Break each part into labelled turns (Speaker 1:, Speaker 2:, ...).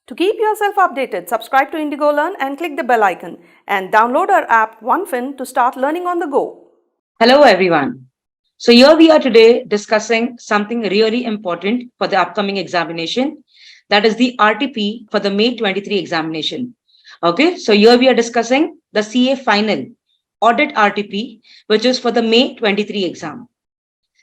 Speaker 1: To keep yourself updated, subscribe to IndigoLearn and click the bell icon and download our app OneFin to start learning on the go.
Speaker 2: Hello everyone. So here we are today discussing something really important for the upcoming examination. That is the RTP for the May 23 examination. Okay, so here we are discussing the CA final audit RTP, which is for the May 23 exam.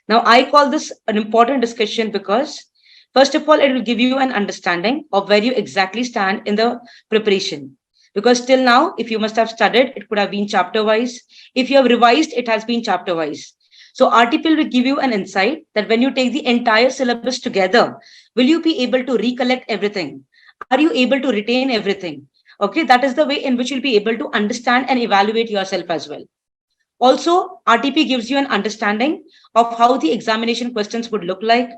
Speaker 2: Now I call this an important discussion because first of all, it will give you an understanding of where you exactly stand in the preparation. Because till now, if you must have studied, it could have been chapter wise. If you have revised, it has been chapter wise. So RTP will give you an insight that when you take the entire syllabus together, will you be able to recollect everything? Are you able to retain everything? Okay, that is the way in which you'll be able to understand and evaluate yourself as well. Also, RTP gives you an understanding of how the examination questions would look like.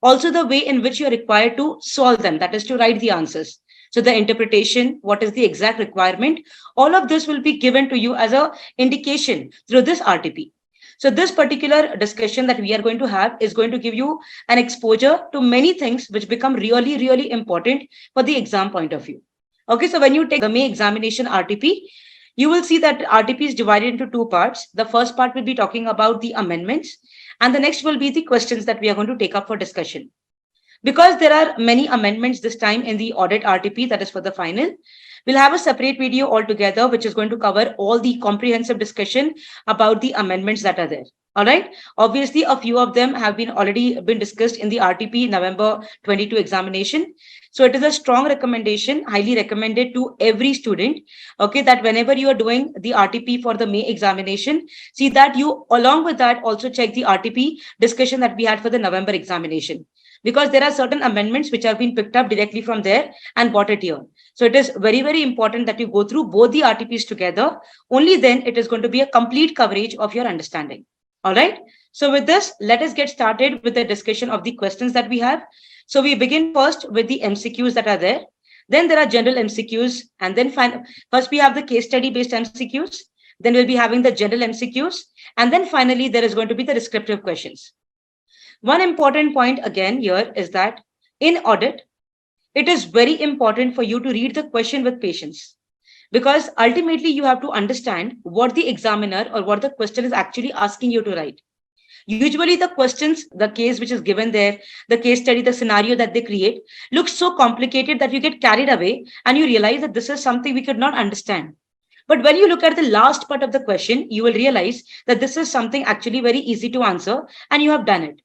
Speaker 2: Also, the way in which you're required to solve them, that is to write the answers. So the interpretation, what is the exact requirement, all of this will be given to you as a indication through this RTP. So this particular discussion that we are going to have is going to give you an exposure to many things which become really, really important for the exam point of view. Okay, so when you take the May examination RTP, you will see that RTP is divided into two parts. The first part will be talking about the amendments, and the next will be the questions that we are going to take up for discussion. Because there are many amendments this time in the audit RTP, that is for the final, we'll have a separate video altogether, which is going to cover all the comprehensive discussion about the amendments that are there. All right. Obviously, a few of them have already been discussed in the RTP November 22 examination. So it is a strong recommendation, highly recommended to every student. Okay, that whenever you are doing the RTP for the May examination, see that you, along with that, also check the RTP discussion that we had for the November examination. Because there are certain amendments which have been picked up directly from there and brought it here. So it is very, very important that you go through both the RTPs together. Only then it is going to be a complete coverage of your understanding. All right. So with this, let us get started with the discussion of the questions that we have. So we begin first with the MCQs that are there. Then there are general MCQs. And then first we have the case study based MCQs. Then we'll be having the general MCQs. And then finally, there is going to be the descriptive questions. One important point again here is that in audit, it is very important for you to read the question with patience, because ultimately you have to understand what the examiner or what the question is actually asking you to write. Usually the questions, the case which is given there, the case study, the scenario that they create looks so complicated that you get carried away and you realize that this is something we could not understand. But when you look at the last part of the question, you will realize that this is something actually very easy to answer and you have done it.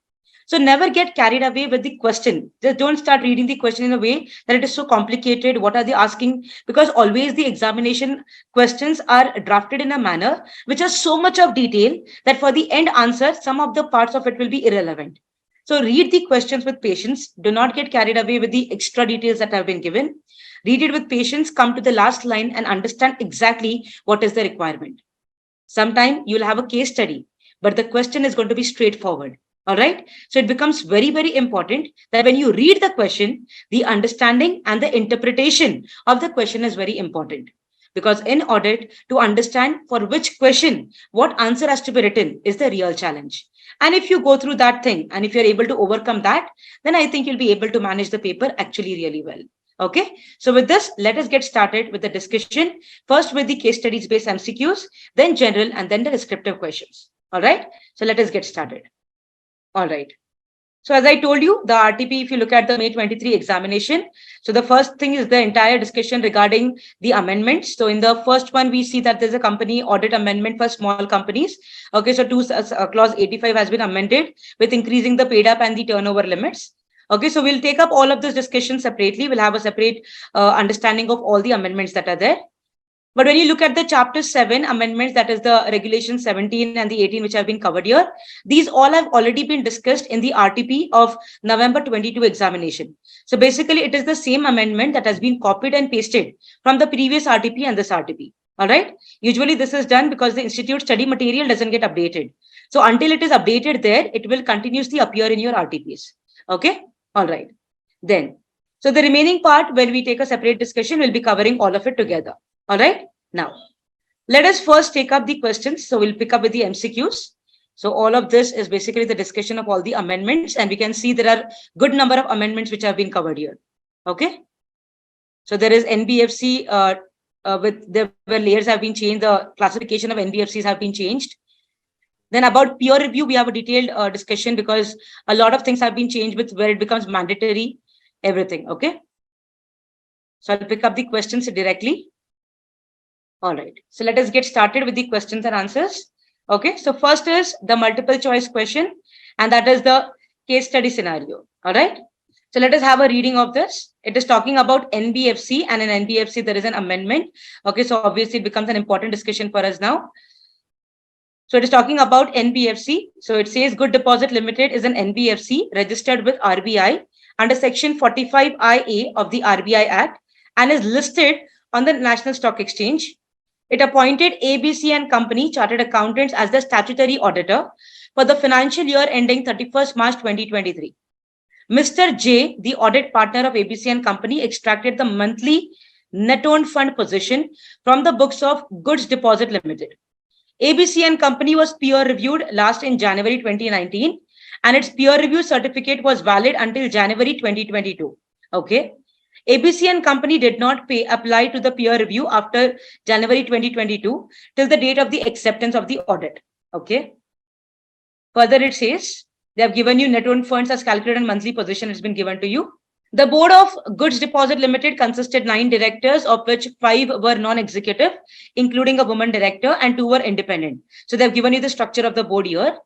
Speaker 2: So never get carried away with the question. Just don't start reading the question in a way that it is so complicated. What are they asking? Because always the examination questions are drafted in a manner which has so much of detail that for the end answer, some of the parts of it will be irrelevant. So read the questions with patience. Do not get carried away with the extra details that have been given. Read it with patience, come to the last line and understand exactly what is the requirement. Sometime you'll have a case study, but the question is going to be straightforward. All right. So it becomes very, very important that when you read the question, the understanding and the interpretation of the question is very important. Because in audit, to understand for which question, what answer has to be written is the real challenge. And if you go through that thing and if you're able to overcome that, then I think you'll be able to manage the paper actually really well. Okay, so with this, let us get started with the discussion. First with the case studies based MCQs, then general, and then the descriptive questions. All right, so let us get started. All right. So as I told you, the RTP, if you look at the May 23 examination, so the first thing is the entire discussion regarding the amendments. So in the first one, we see that there's a company audit amendment for small companies. Okay, so clause 85 has been amended with increasing the paid up and the turnover limits. Okay, so we'll take up all of this discussion separately. We'll have a separate understanding of all the amendments that are there. But when you look at the chapter 7 amendments, that is the regulation 17 and the 18, which have been covered here, these all have already been discussed in the RTP of November 22 examination. So basically, it is the same amendment that has been copied and pasted from the previous RTP and this RTP. All right. Usually this is done because the institute study material doesn't get updated. So until it is updated there, it will continuously appear in your RTPs. Okay. All right. Then, so the remaining part, when we take a separate discussion, we'll be covering all of it together. All right. Now, let us first take up the questions. So we'll pick up with the MCQs. So all of this is basically the discussion of all the amendments. And we can see there are good number of amendments which have been covered here. Okay. So there is NBFC with the where layers have been changed, the classification of NBFCs have been changed. Then about peer review, we have a detailed discussion because a lot of things have been changed with where it becomes mandatory, everything. Okay. So I'll pick up the questions directly. All right. So let us get started with the questions and answers. Okay. So first is the multiple choice question, and that is the case study scenario. All right. So let us have a reading of this. It is talking about NBFC, and in NBFC there is an amendment. Okay. So obviously it becomes an important discussion for us now. So it is talking about NBFC. So it says Good Deposit Limited is an NBFC registered with RBI under section 45IA of the RBI Act and is listed on the National Stock Exchange. It appointed ABC and Company Chartered Accountants as the statutory auditor for the financial year ending 31st March 2023. Mr. J, the audit partner of ABC and Company, extracted the monthly net owned fund position from the books of Goods Deposit Limited. ABC and Company was peer reviewed last in January 2019, and its peer review certificate was valid until January 2022. Okay. ABC and Company did not apply to the peer review after January 2022 till the date of the acceptance of the audit. Okay. Further, it says they have given you net owned funds as calculated and monthly position has been given to you. The board of Goods Deposit Limited consisted 9 directors, of which 5 were non-executive, including a woman director, and 2 were independent. So they've given you the structure of the board here.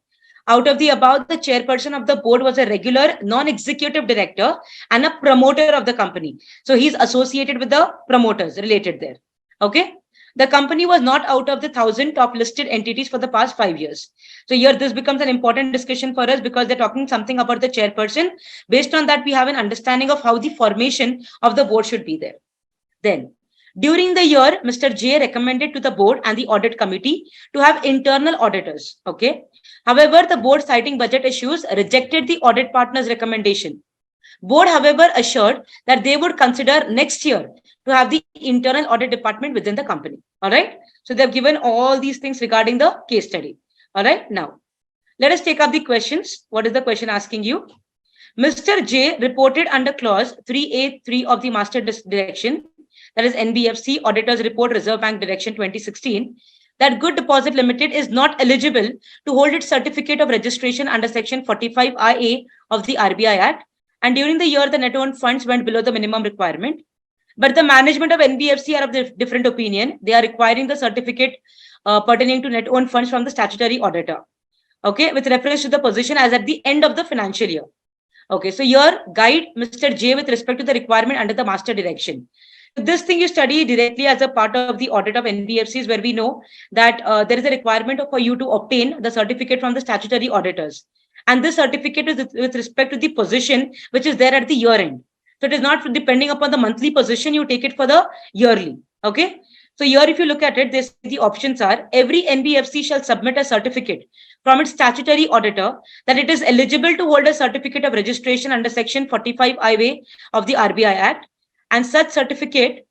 Speaker 2: Out of the above, the chairperson of the board was a regular non-executive director and a promoter of the company. So he's associated with the promoters related there. Okay. The company was not out of the 1,000 top listed entities for the past 5 years. So here this becomes an important discussion for us because they're talking something about the chairperson. Based on that, we have an understanding of how the formation of the board should be there. Then, during the year, Mr. J recommended to the board and the audit committee to have internal auditors. Okay. However, the board, citing budget issues, rejected the audit partner's recommendation. Board, however, assured that they would consider next year to have the internal audit department within the company. All right. So they've given all these things regarding the case study. All right. Now, let us take up the questions. What is the question asking you? Mr. J reported under clause 3A3 of the master direction, that is NBFC Auditors Report Reserve Bank Direction 2016, that Good Deposit Limited is not eligible to hold its certificate of registration under section 45IA of the RBI Act. And during the year, the net owned funds went below the minimum requirement. But the management of NBFC are of the different opinion. They are requiring the certificate pertaining to net owned funds from the statutory auditor. Okay, with reference to the position as at the end of the financial year. Okay, so here guide Mr. J with respect to the requirement under the master direction. This thing you study directly as a part of the audit of NBFCs, where we know that there is a requirement for you to obtain the certificate from the statutory auditors. And this certificate is with respect to the position which is there at the year end. So it is not depending upon the monthly position, you take it for the yearly. Okay. So here, if you look at it, the options are: every NBFC shall submit a certificate from its statutory auditor that it is eligible to hold a certificate of registration under section 45IA of the RBI Act. And such certificate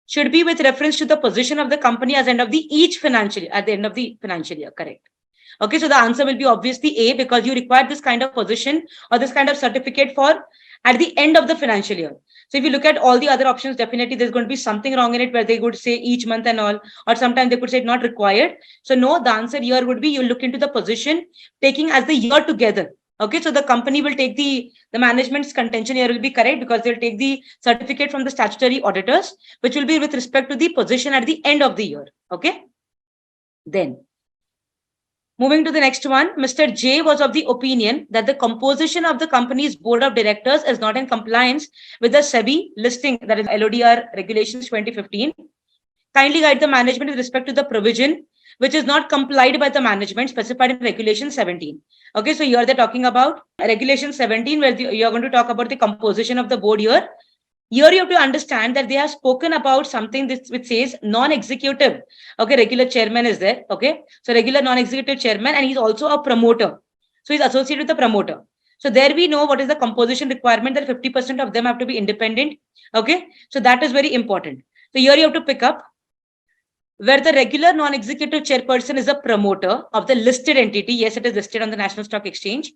Speaker 2: should be with reference to the position of the company as end of the each financial year, at the end of the financial year. Correct. Okay, so the answer will be obviously A, because you require this kind of position or this kind of certificate for at the end of the financial year. So if you look at all the other options, definitely there's going to be something wrong in it where they would say each month and all, or sometimes they could say not required. So no, the answer here would be you look into the position taking as the year together. Okay, so the company will take the management's contention here will be correct because they'll take the certificate from the statutory auditors, which will be with respect to the position at the end of the year. Okay, then moving to the next one, Mr. J was of the opinion that the composition of the company's board of directors is not in compliance with the SEBI listing, that is LODR regulations 2015. Kindly guide the management with respect to the provision which is not complied by the management specified in regulation 17. Okay, so here they're talking about regulation 17, where you're going to talk about the composition of the board here. Here you have to understand that they have spoken about something which says non-executive. Okay, regular chairman is there. Okay, so regular non-executive chairman, and he's also a promoter. So he's associated with the promoter. So there we know what is the composition requirement, that 50% of them have to be independent. Okay, so that is very important. So here you have to pick up where the regular non-executive chairperson is a promoter of the listed entity. Yes, it is listed on the National Stock Exchange.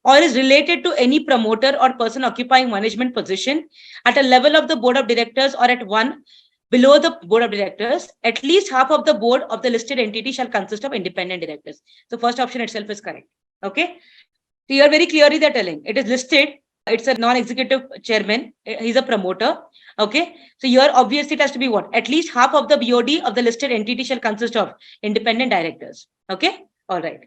Speaker 2: or is related to any promoter or person occupying management position at a level of the board of directors or at one below the board of directors, at least half of the board of the listed entity shall consist of independent directors. So first option itself is correct. Okay. So here very clearly they're telling it is listed. It's a non-executive chairman. He's a promoter. Okay. So here obviously it has to be what? At least half of the BOD of the listed entity shall consist of independent directors. Okay. All right.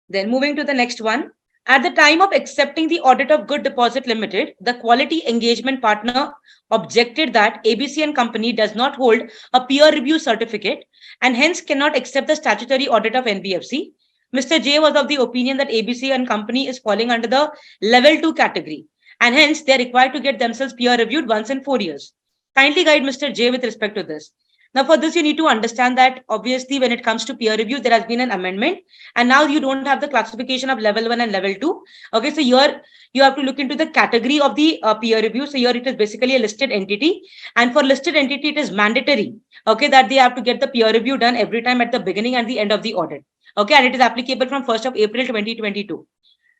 Speaker 2: Then moving to the next one. At the time of accepting the audit of Good Deposit Limited, the quality engagement partner objected that ABC and Company does not hold a peer review certificate and hence cannot accept the statutory audit of NBFC. Mr. J was of the opinion that ABC and Company is falling under the level 2 category and hence they are required to get themselves peer reviewed once in 4 years. Kindly guide Mr. J with respect to this. Now, for this, you need to understand that obviously when it comes to peer review, there has been an amendment and now you don't have the classification of level 1 and level 2. Okay, so here you have to look into the category of the peer review. So here it is basically a listed entity, and for listed entity, it is mandatory, okay, that they have to get the peer review done every time at the beginning and the end of the audit. Okay, and it is applicable from 1st of April 2022.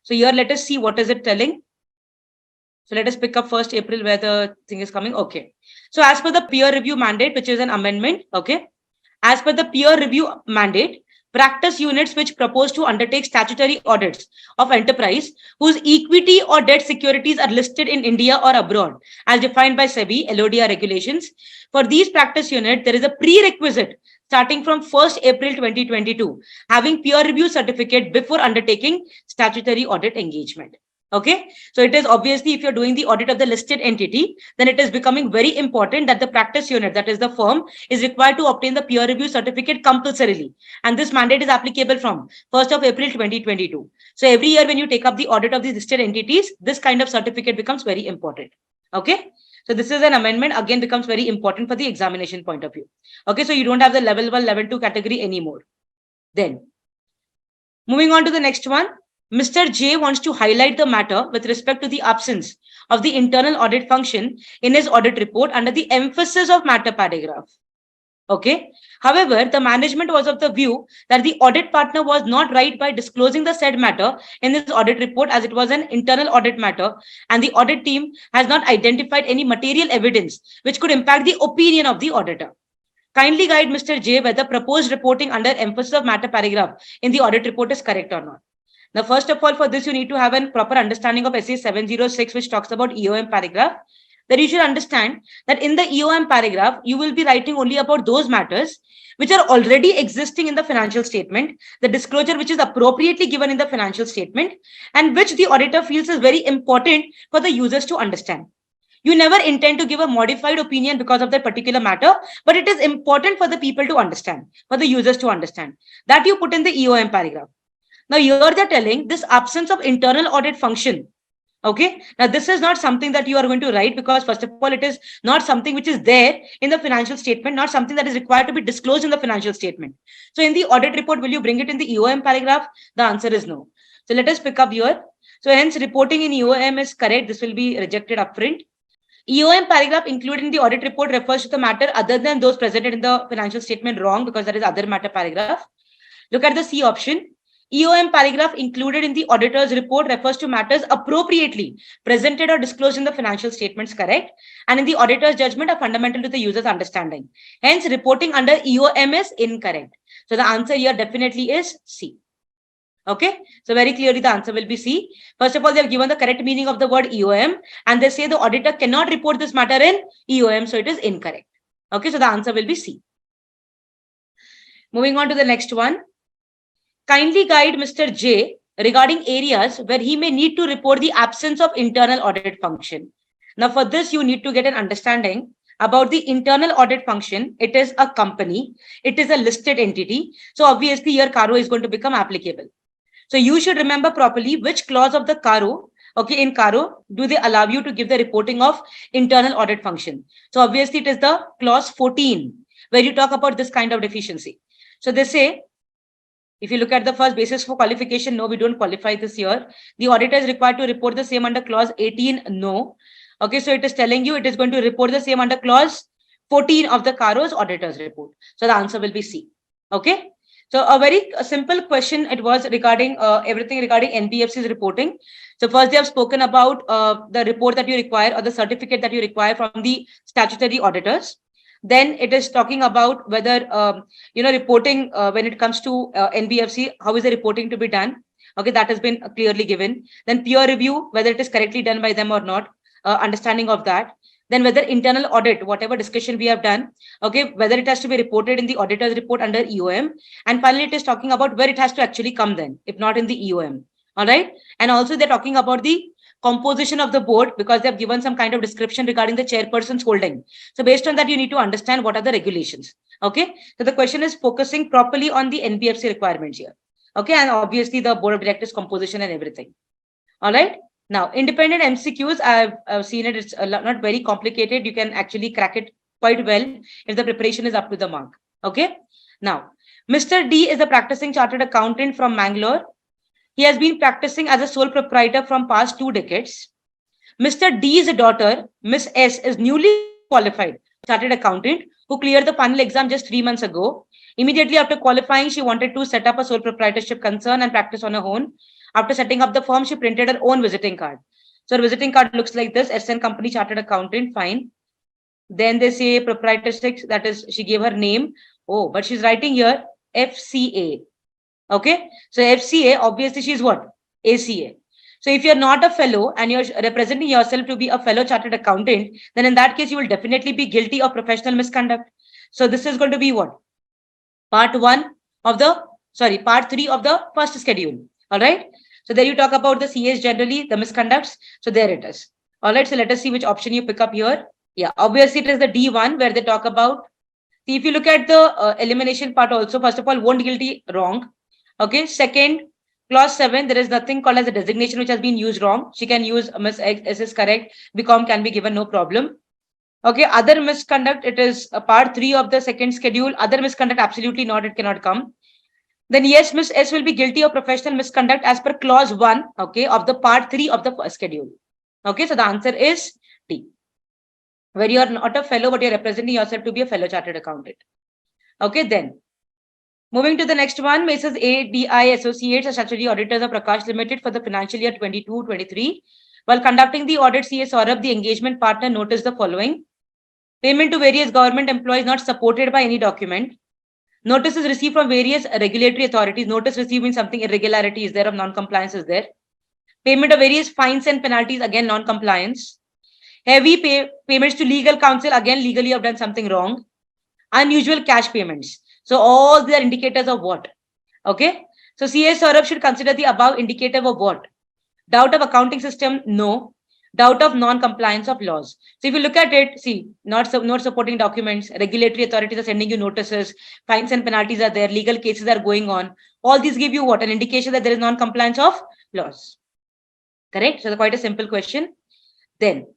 Speaker 2: So here let us see what is it telling. So let us pick up 1st April where the thing is coming. Okay. So as per the peer review mandate, which is an amendment, okay, as per the peer review mandate, practice units which propose to undertake statutory audits of enterprise whose equity or debt securities are listed in India or abroad as defined by SEBI LODR regulations. For these practice units, there is a prerequisite starting from 1st April 2022, having peer review certificate before undertaking statutory audit engagement. Okay, so it is obviously if you're doing the audit of the listed entity, then it is becoming very important that the practice unit, that is the firm, is required to obtain the peer review certificate compulsorily. And this mandate is applicable from 1st of April 2022. So every year when you take up the audit of the listed entities, this kind of certificate becomes very important. Okay, so this is an amendment, again becomes very important for the examination point of view. Okay, so you don't have the level 1, level 2 category anymore. Then moving on to the next one. Mr. J wants to highlight the matter with respect to the absence of the internal audit function in his audit report under the emphasis of matter paragraph. Okay. However, the management was of the view that the audit partner was not right by disclosing the said matter in his audit report as it was an internal audit matter and the audit team has not identified any material evidence which could impact the opinion of the auditor. Kindly guide Mr. J whether proposed reporting under emphasis of matter paragraph in the audit report is correct or not. Now, first of all, for this, you need to have a proper understanding of SA 706, which talks about EOM paragraph. That you should understand that in the EOM paragraph, you will be writing only about those matters which are already existing in the financial statement, the disclosure which is appropriately given in the financial statement, and which the auditor feels is very important for the users to understand. You never intend to give a modified opinion because of that particular matter, but it is important for the people to understand, for the users to understand. That you put in the EOM paragraph. Now, here they're telling this absence of internal audit function. Okay. Now, this is not something that you are going to write because, first of all, it is not something which is there in the financial statement, not something that is required to be disclosed in the financial statement. So, in the audit report, will you bring it in the EOM paragraph? The answer is no. So, let us pick up here. So, hence, reporting in EOM is correct. This will be rejected upfront. EOM paragraph included in the audit report refers to the matter other than those presented in the financial statement wrong because that is other matter paragraph. Look at the C option. EOM paragraph included in the auditor's report refers to matters appropriately presented or disclosed in the financial statements, correct? And in the auditor's judgment are fundamental to the user's understanding. Hence, reporting under EOM is incorrect. So the answer here definitely is C. Okay, so very clearly the answer will be C. First of all, they have given the correct meaning of the word EOM and they say the auditor cannot report this matter in EOM, so it is incorrect. Okay, so the answer will be C. Moving on to the next one. Kindly guide Mr. J regarding areas where he may need to report the absence of internal audit function. Now, for this, you need to get an understanding about the internal audit function. It is a company. It is a listed entity. So, obviously, your CARO is going to become applicable. So, you should remember properly which clause of the CARO, okay, in CARO, do they allow you to give the reporting of internal audit function? So, obviously, it is the clause 14, where you talk about this kind of deficiency. So, they say, if you look at the first basis for qualification, no, we don't qualify this year. The auditor is required to report the same under clause 18, no. Okay, so it is telling you it is going to report the same under clause 14 of the CARO's auditor's report. So the answer will be C. Okay. So a very simple question it was regarding everything regarding NBFC's reporting. So first they have spoken about the report that you require or the certificate that you require from the statutory auditors. Then it is talking about whether reporting when it comes to NBFC, how is the reporting to be done? Okay, that has been clearly given. Then peer review, whether it is correctly done by them or not, understanding of that. Then whether internal audit, whatever discussion we have done, okay, whether it has to be reported in the auditor's report under EOM. And finally, it is talking about where it has to actually come then, if not in the EOM. All right. And also they're talking about the composition of the board because they have given some kind of description regarding the chairperson's holding. So based on that, you need to understand what are the regulations. Okay. So the question is focusing properly on the NBFC requirements here. Okay. And obviously the board of directors composition and everything. All right. Now, independent MCQs, I've seen it. It's not very complicated. You can actually crack it quite well if the preparation is up to the mark. Okay. Now, Mr. D is a practicing chartered accountant from Mangalore. He has been practicing as a sole proprietor from past 2 decades. Mr. D's daughter, Miss S, is newly qualified chartered accountant who cleared the final exam just 3 months ago. Immediately after qualifying, she wanted to set up a sole proprietorship concern and practice on her own. After setting up the firm, she printed her own visiting card. So her visiting card looks like this: SN Company Chartered Accountant, fine. Then they say proprietorship, that is, she gave her name. Oh, but she's writing here FCA. Okay, so FCA, obviously she's what? ACA. So if you're not a fellow and you're representing yourself to be a fellow chartered accountant, then in that case, you will definitely be guilty of professional misconduct. So this is going to be what? Part 3 of the first schedule. All right. So there you talk about the CAs generally, the misconducts. So there it is. All right. So let us see which option you pick up here. Yeah, obviously it is the D1 where they talk about. See, if you look at the elimination part also, first of all, won't guilty, wrong. Okay. Second, clause 7, there is nothing called as a designation which has been used wrong. She can use Miss X is correct. BCom can be given, no problem. Okay, other misconduct, it is a part 3 of the second schedule. Other misconduct, absolutely not, it cannot come. Then yes, Miss S will be guilty of professional misconduct as per clause 1, okay, of the part 3 of the first schedule. Okay, so the answer is D. Where you are not a fellow, but you're representing yourself to be a fellow chartered accountant. Okay, then moving to the next one, Mrs. ADI Associates, statutory auditors of Prakash Limited for the financial year 22-23. While conducting the audit, CA Saurabh, the engagement partner, noticed the following: payment to various government employees not supported by any document. Notices received from various regulatory authorities. Notice received means something irregularity is there, of non-compliance is there. Payment of various fines and penalties, again non-compliance. Heavy payments to legal counsel, again legally have done something wrong. Unusual cash payments. So all these are indicators of what? Okay. So CA Saurabh should consider the above indicative of what? Doubt of accounting system, no. Doubt of non-compliance of laws. So if you look at it, see, not supporting documents, regulatory authorities are sending you notices, fines and penalties are there, legal cases are going on. All these give you what? An indication that there is non-compliance of laws. Correct? So quite a simple question. Then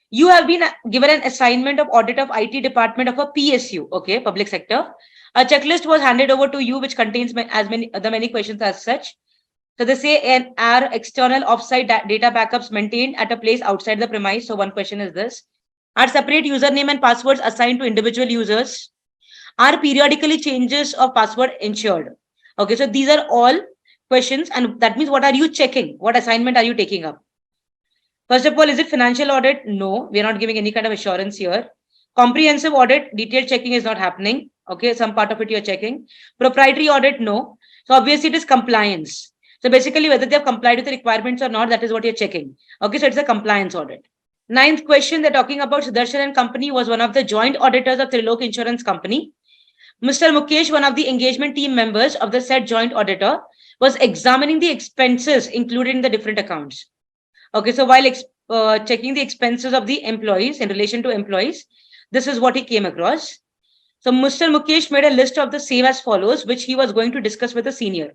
Speaker 2: you have been given an assignment of audit of IT department of a PSU, okay, public sector. A checklist was handed over to you which contains many questions as such. So they say are external offsite data backups maintained at a place outside the premise. So one question is this: are separate username and passwords assigned to individual users? Are periodically changes of password ensured? Okay, so these are all questions, and that means what are you checking? What assignment are you taking up? First of all, is it financial audit? No, we are not giving any kind of assurance here. Comprehensive audit, detailed checking is not happening. Okay, some part of it you're checking. Proprietary audit, no. So obviously it is compliance. So basically whether they have complied with the requirements or not, that is what you're checking. Okay, so it's a compliance audit. Ninth question, they're talking about Sudarshan and Company was one of the joint auditors of Trilok Insurance Company. Mr. Mukesh, one of the engagement team members of the said joint auditor, was examining the expenses included in the different accounts. Okay, so while checking the expenses of the employees in relation to employees, this is what he came across. So Mr. Mukesh made a list of the same as follows, which he was going to discuss with the senior.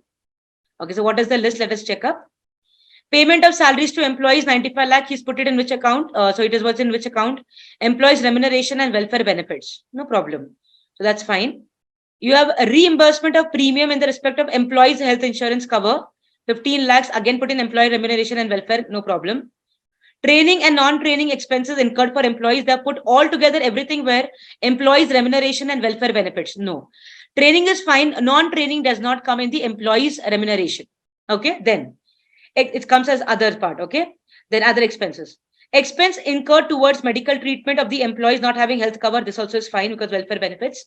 Speaker 2: Okay, so what is the list? Let us check up. Payment of salaries to employees, 95 lakh. He's put it in which account? So it is what's in which account? Employees remuneration and welfare benefits. No problem. So that's fine. You have a reimbursement of premium in the respect of employees health insurance cover. 15 lakhs. Again put in employee remuneration and welfare. No problem. Training and non-training expenses incurred for employees. They have put all together everything where employees remuneration and welfare benefits. No. Training is fine. Non-training does not come in the employee's remuneration. Okay, then it comes as other part. Okay, then other expenses. Expense incurred towards medical treatment of the employees not having health cover. This also is fine because welfare benefits.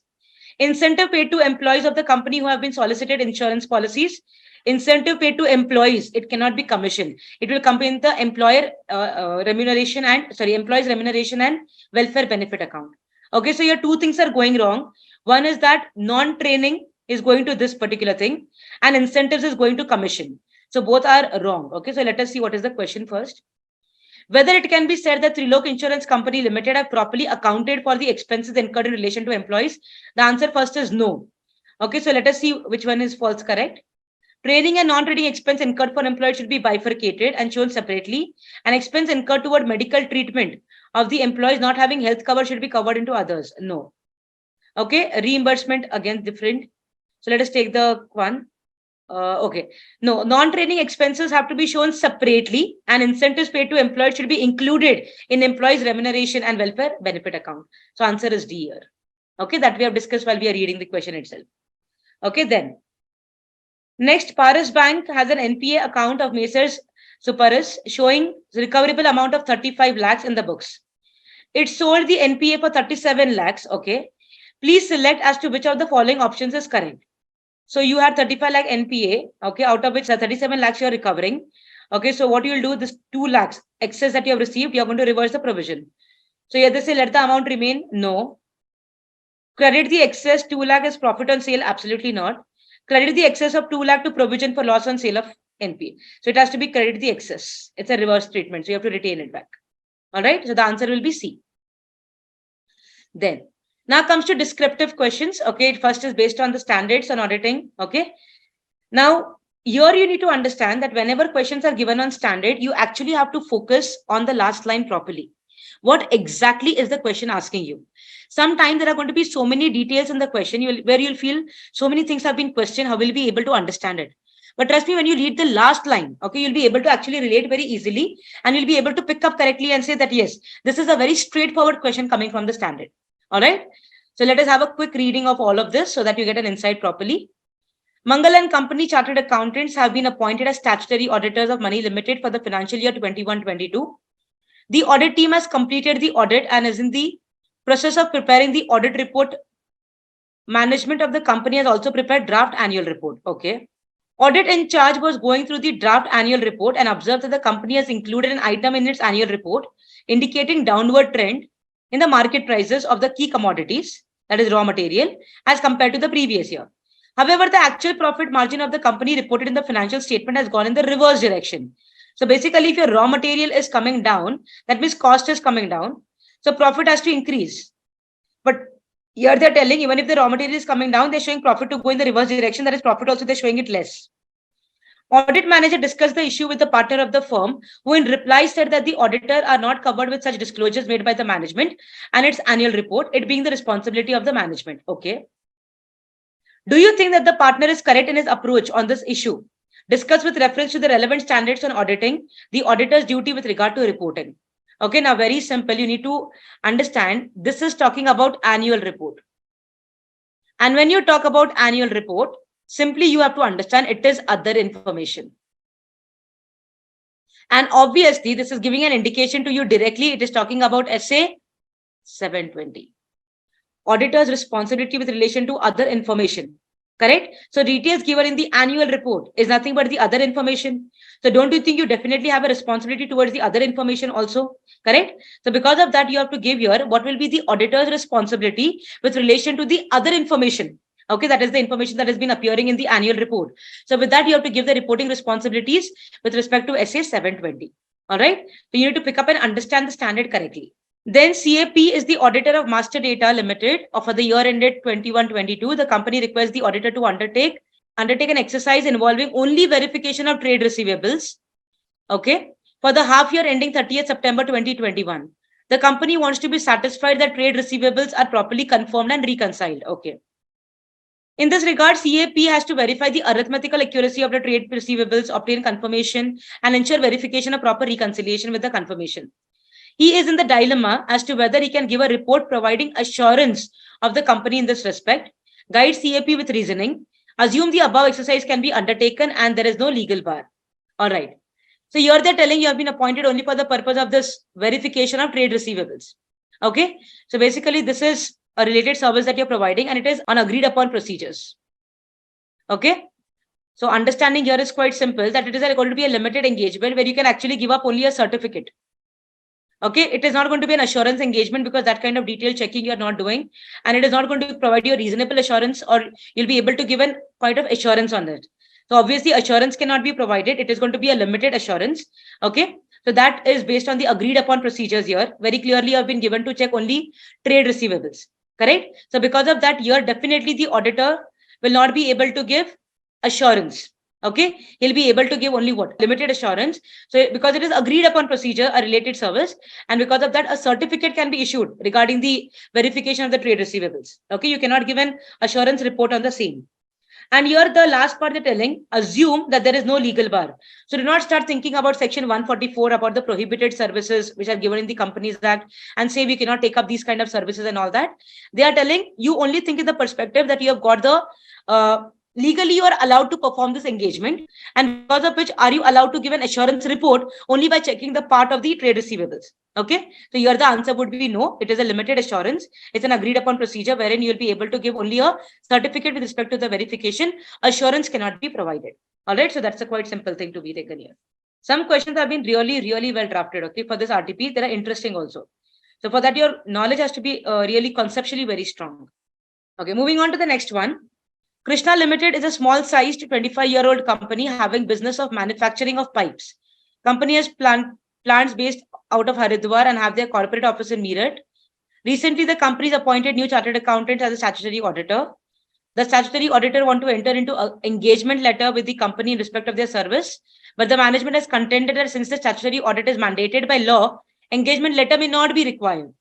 Speaker 2: Incentive paid to employees of the company who have been solicited insurance policies. Incentive paid to employees. It cannot be commission. It will come in the employer's remuneration and welfare benefit account. Okay, so your two things are going wrong. One is that non-training is going to this particular thing and incentives is going to commission. So both are wrong. Okay, so let us see what is the question first. Whether it can be said that Trilok Insurance Company Limited have properly accounted for the expenses incurred in relation to employees? The answer first is no. Okay, so let us see which one is false correct. Training and non-training expense incurred for employees should be bifurcated and shown separately. And expense incurred toward medical treatment of the employees not having health cover should be covered into others. No. Okay, reimbursement again different. So let us take the one. Okay. No, non-training expenses have to be shown separately and incentives paid to employees should be included in employees' remuneration and welfare benefit account. So answer is D here. Okay, that we have discussed while we are reading the question itself. Okay, then. Next, Paris Bank has an NPA account of Messrs. Superis showing recoverable amount of 35 lakhs in the books. It sold the NPA for 37 lakhs. Okay. Please select as to which of the following options is correct. So you had 35 lakh NPA, okay, out of which 37 lakhs you are recovering. Okay, so what you will do, this 2 lakhs excess that you have received, you are going to reverse the provision. So you either say let the amount remain, no. Credit the excess 2 lakh as profit on sale, absolutely not. Credit the excess of 2 lakh to provision for loss on sale of NPA. So it has to be credit the excess. It's a reverse treatment, so you have to retain it back. All right, so the answer will be C. Then. Now comes to descriptive questions. Okay, first is based on the standards on auditing. Okay. Now, here you need to understand that whenever questions are given on standard, you actually have to focus on the last line properly. What exactly is the question asking you? Sometimes there are going to be so many details in the question where you'll feel so many things have been questioned, how will you be able to understand it? But trust me, when you read the last line, okay, you'll be able to actually relate very easily and you'll be able to pick up correctly and say that, yes, this is a very straightforward question coming from the standard. All right. So let us have a quick reading of all of this so that you get an insight properly. Mangal and Company Chartered Accountants have been appointed as statutory auditors of Money Limited for the financial year 21-22. The audit team has completed the audit and is in the process of preparing the audit report. Management of the company has also prepared draft annual report. Okay. Audit in charge was going through the draft annual report and observed that the company has included an item in its annual report indicating downward trend in the market prices of the key commodities, that is raw material, as compared to the previous year. However, the actual profit margin of the company reported in the financial statement has gone in the reverse direction. So basically, if your raw material is coming down, that means cost is coming down. So profit has to increase. But here they're telling even if the raw material is coming down, they're showing profit to go in the reverse direction. That is profit also, they're showing it less. Audit manager discussed the issue with the partner of the firm, who in reply said that the auditor are not covered with such disclosures made by the management and its annual report, it being the responsibility of the management. Okay. Do you think that the partner is correct in his approach on this issue? Discuss with reference to the relevant standards on auditing, the auditor's duty with regard to reporting. Okay, now very simple. You need to understand this is talking about annual report. And when you talk about annual report, simply you have to understand it is other information. And obviously, this is giving an indication to you directly. It is talking about SA 720. Auditor's responsibility with relation to other information. Correct? So details given in the annual report is nothing but the other information. So don't you think you definitely have a responsibility towards the other information also? Correct? So because of that, you have to give here what will be the auditor's responsibility with relation to the other information. Okay, that is the information that has been appearing in the annual report. So with that, you have to give the reporting responsibilities with respect to SA 720. All right. So you need to pick up and understand the standard correctly. Then CAP is the auditor of Master Data Limited for the year ended 21-22. The company requests the auditor to undertake an exercise involving only verification of trade receivables. Okay. For the half year ending 30th September 2021. The company wants to be satisfied that trade receivables are properly confirmed and reconciled. Okay. In this regard, CAP has to verify the arithmetical accuracy of the trade receivables, obtain confirmation, and ensure verification of proper reconciliation with the confirmation. He is in the dilemma as to whether he can give a report providing assurance of the company in this respect. Guide CAP with reasoning. Assume the above exercise can be undertaken and there is no legal bar. All right. So here they're telling you have been appointed only for the purpose of this verification of trade receivables. Okay. So basically this is a related service that you're providing and it is on agreed upon procedures. Okay. So understanding here is quite simple, that it is going to be a limited engagement where you can actually give up only a certificate. Okay, it is not going to be an assurance engagement because that kind of detailed checking you're not doing, and it is not going to provide you a reasonable assurance, or you'll be able to give a point of assurance on that. So obviously assurance cannot be provided. It is going to be a limited assurance. Okay, so that is based on the agreed upon procedures here. Very clearly have been given to check only trade receivables. Correct. So because of that, here definitely the auditor will not be able to give assurance. Okay, he'll be able to give only what? Limited assurance. So because it is agreed upon procedure, a related service, and because of that, a certificate can be issued regarding the verification of the trade receivables. Okay, you cannot give an assurance report on the same. And here the last part they're telling, assume that there is no legal bar. So do not start thinking about section 144 about the prohibited services which are given in the Companies Act and say we cannot take up these kind of services and all that. They are telling you only think in the perspective that you have got the legally you are allowed to perform this engagement, and because of which are you allowed to give an assurance report only by checking the part of the trade receivables. Okay, so here the answer would be no. It is a limited assurance. It's an agreed upon procedure wherein you will be able to give only a certificate with respect to the verification. Assurance cannot be provided. All right, so that's a quite simple thing to be taken here. Some questions have been really well drafted. Okay, for this RTP, they are interesting also. So for that, your knowledge has to be really conceptually very strong. Okay, moving on to the next one. Krishna Limited is a small-sized 25-year-old company having business of manufacturing of pipes. Company has plants based out of Haridwar and have their corporate office in Meerut. Recently, the company has appointed new chartered accountant as a statutory auditor. The statutory auditor want to enter into an engagement letter with the company in respect of their service, but the management has contended that since the statutory audit is mandated by law, engagement letter may not be required.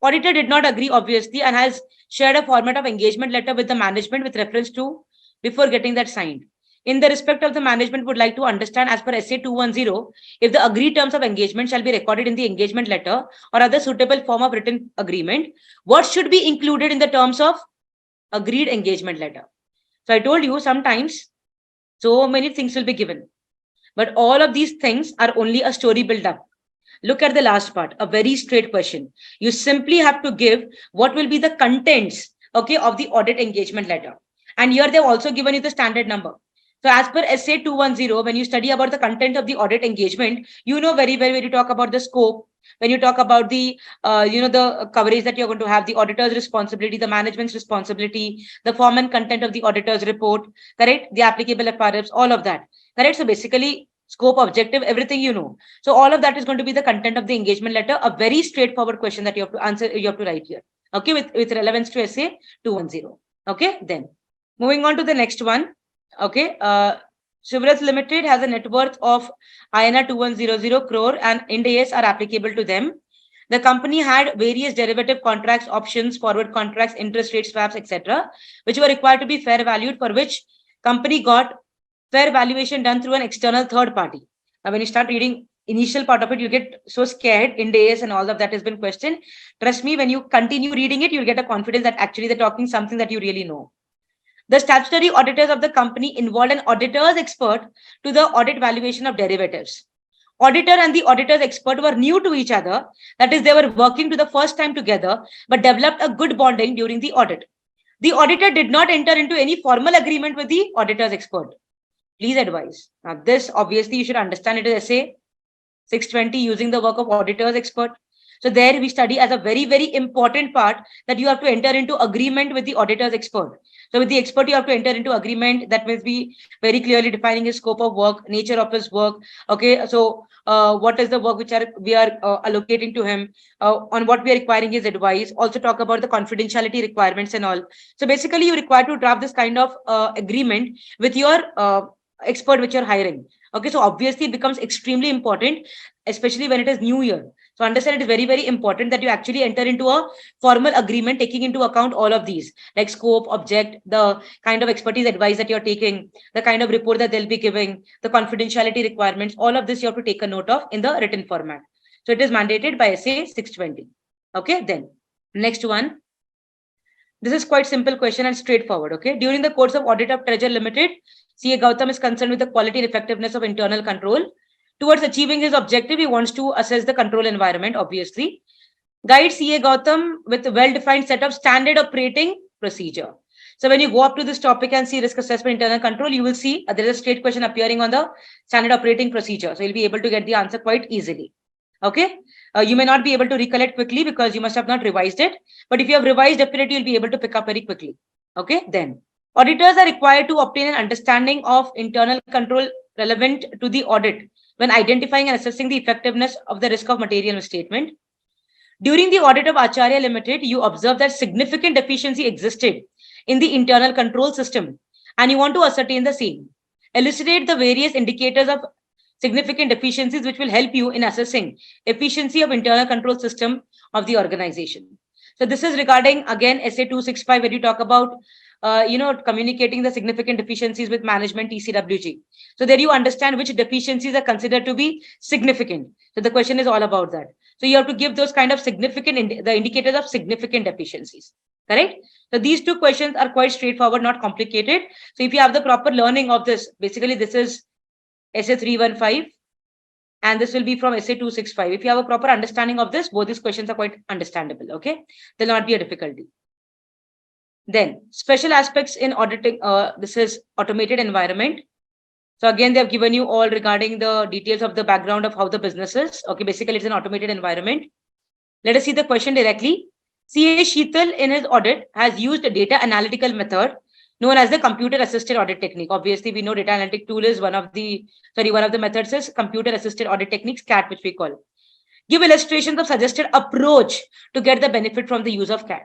Speaker 2: Auditor did not agree, obviously, and has shared a format of engagement letter with the management with reference to before getting that signed. In the respect of the management would like to understand as per SA 210, if the agreed terms of engagement shall be recorded in the engagement letter or other suitable form of written agreement, what should be included in the terms of agreed engagement letter? So I told you sometimes so many things will be given, but all of these things are only a story build up. Look at the last part, a very straight question. You simply have to give what will be the contents, okay, of the audit engagement letter. And here they've also given you the standard number. So as per SA 210, when you study about the content of the audit engagement, you know very well when you talk about the scope, when you talk about the, the coverage that you're going to have, the auditor's responsibility, the management's responsibility, the form and content of the auditor's report, correct? The applicable FRFs, all of that, correct? So basically, scope, objective, everything you know. So all of that is going to be the content of the engagement letter. A very straightforward question that you have to answer, you have to write here. Okay, with relevance to SA 210. Okay, then moving on to the next one. Okay, Shivrat Limited has a net worth of INR 2100 crore and Ind AS are applicable to them. The company had various derivative contracts, options, forward contracts, interest rate swaps, etc., which were required to be fair valued, for which company got fair valuation done through an external third party. Now, when you start reading initial part of it, you get so scared. Ind AS and all of that has been questioned. Trust me, when you continue reading it, you'll get a confidence that actually they're talking something that you really know. The statutory auditors of the company involved an auditor's expert to the audit valuation of derivatives. Auditor and the auditor's expert were new to each other. That is, they were working to the first time together, but developed a good bonding during the audit. The auditor did not enter into any formal agreement with the auditor's expert. Please advise. Now, this obviously you should understand it is SA 620 using the work of auditor's expert. So there we study as a very important part that you have to enter into agreement with the auditor's expert. So with the expert, you have to enter into agreement that will be very clearly defining his scope of work, nature of his work. Okay, so what is the work which we are allocating to him, on what we are requiring his advice. Also talk about the confidentiality requirements and all. So basically, you require to draft this kind of agreement with your expert which you're hiring. Okay, so obviously it becomes extremely important, especially when it is new year. So understand it is very important that you actually enter into a formal agreement taking into account all of these, like scope, object, the kind of expertise advice that you're taking, the kind of report that they'll be giving, the confidentiality requirements, all of this you have to take a note of in the written format. So it is mandated by SA 620. Okay, then next one. This is quite simple question and straightforward. Okay. During the course of audit of Treasure Limited, CA Gautam is concerned with the quality and effectiveness of internal control. Towards achieving his objective, he wants to assess the control environment, obviously. Guide CA Gautam with a well-defined set of standard operating procedure. So when you go up to this topic and see risk assessment, internal control, you will see there is a straight question appearing on the standard operating procedure. So you'll be able to get the answer quite easily. Okay. You may not be able to recollect quickly because you must have not revised it. But if you have revised, definitely you'll be able to pick up very quickly. Okay. Then auditors are required to obtain an understanding of internal control relevant to the audit when identifying and assessing the effectiveness of the risk of material misstatement. During the audit of Acharya Limited, you observe that significant deficiency existed in the internal control system and you want to ascertain the same. Elucidate the various indicators of significant deficiencies which will help you in assessing efficiency of internal control system of the organization. So this is regarding again SA 265 where you talk about communicating the significant deficiencies with management TCWG. So there you understand which deficiencies are considered to be significant. So the question is all about that. So you have to give those kind of significant, the indicators of significant deficiencies. Correct? So these two questions are quite straightforward, not complicated. So if you have the proper learning of this, basically this is SA 315 and this will be from SA 265. If you have a proper understanding of this, both these questions are quite understandable. Okay, there'll not be a difficulty. Then special aspects in auditing. This is automated environment. So again, they have given you all regarding the details of the background of how the business is. Okay, basically it's an automated environment. Let us see the question directly. CA Sheetal in his audit has used a data analytical method known as the computer assisted audit technique. Obviously, we know data analytic tool is one of the methods is computer assisted audit techniques, CAT, which we call. Give illustrations of suggested approach to get the benefit from the use of CAT.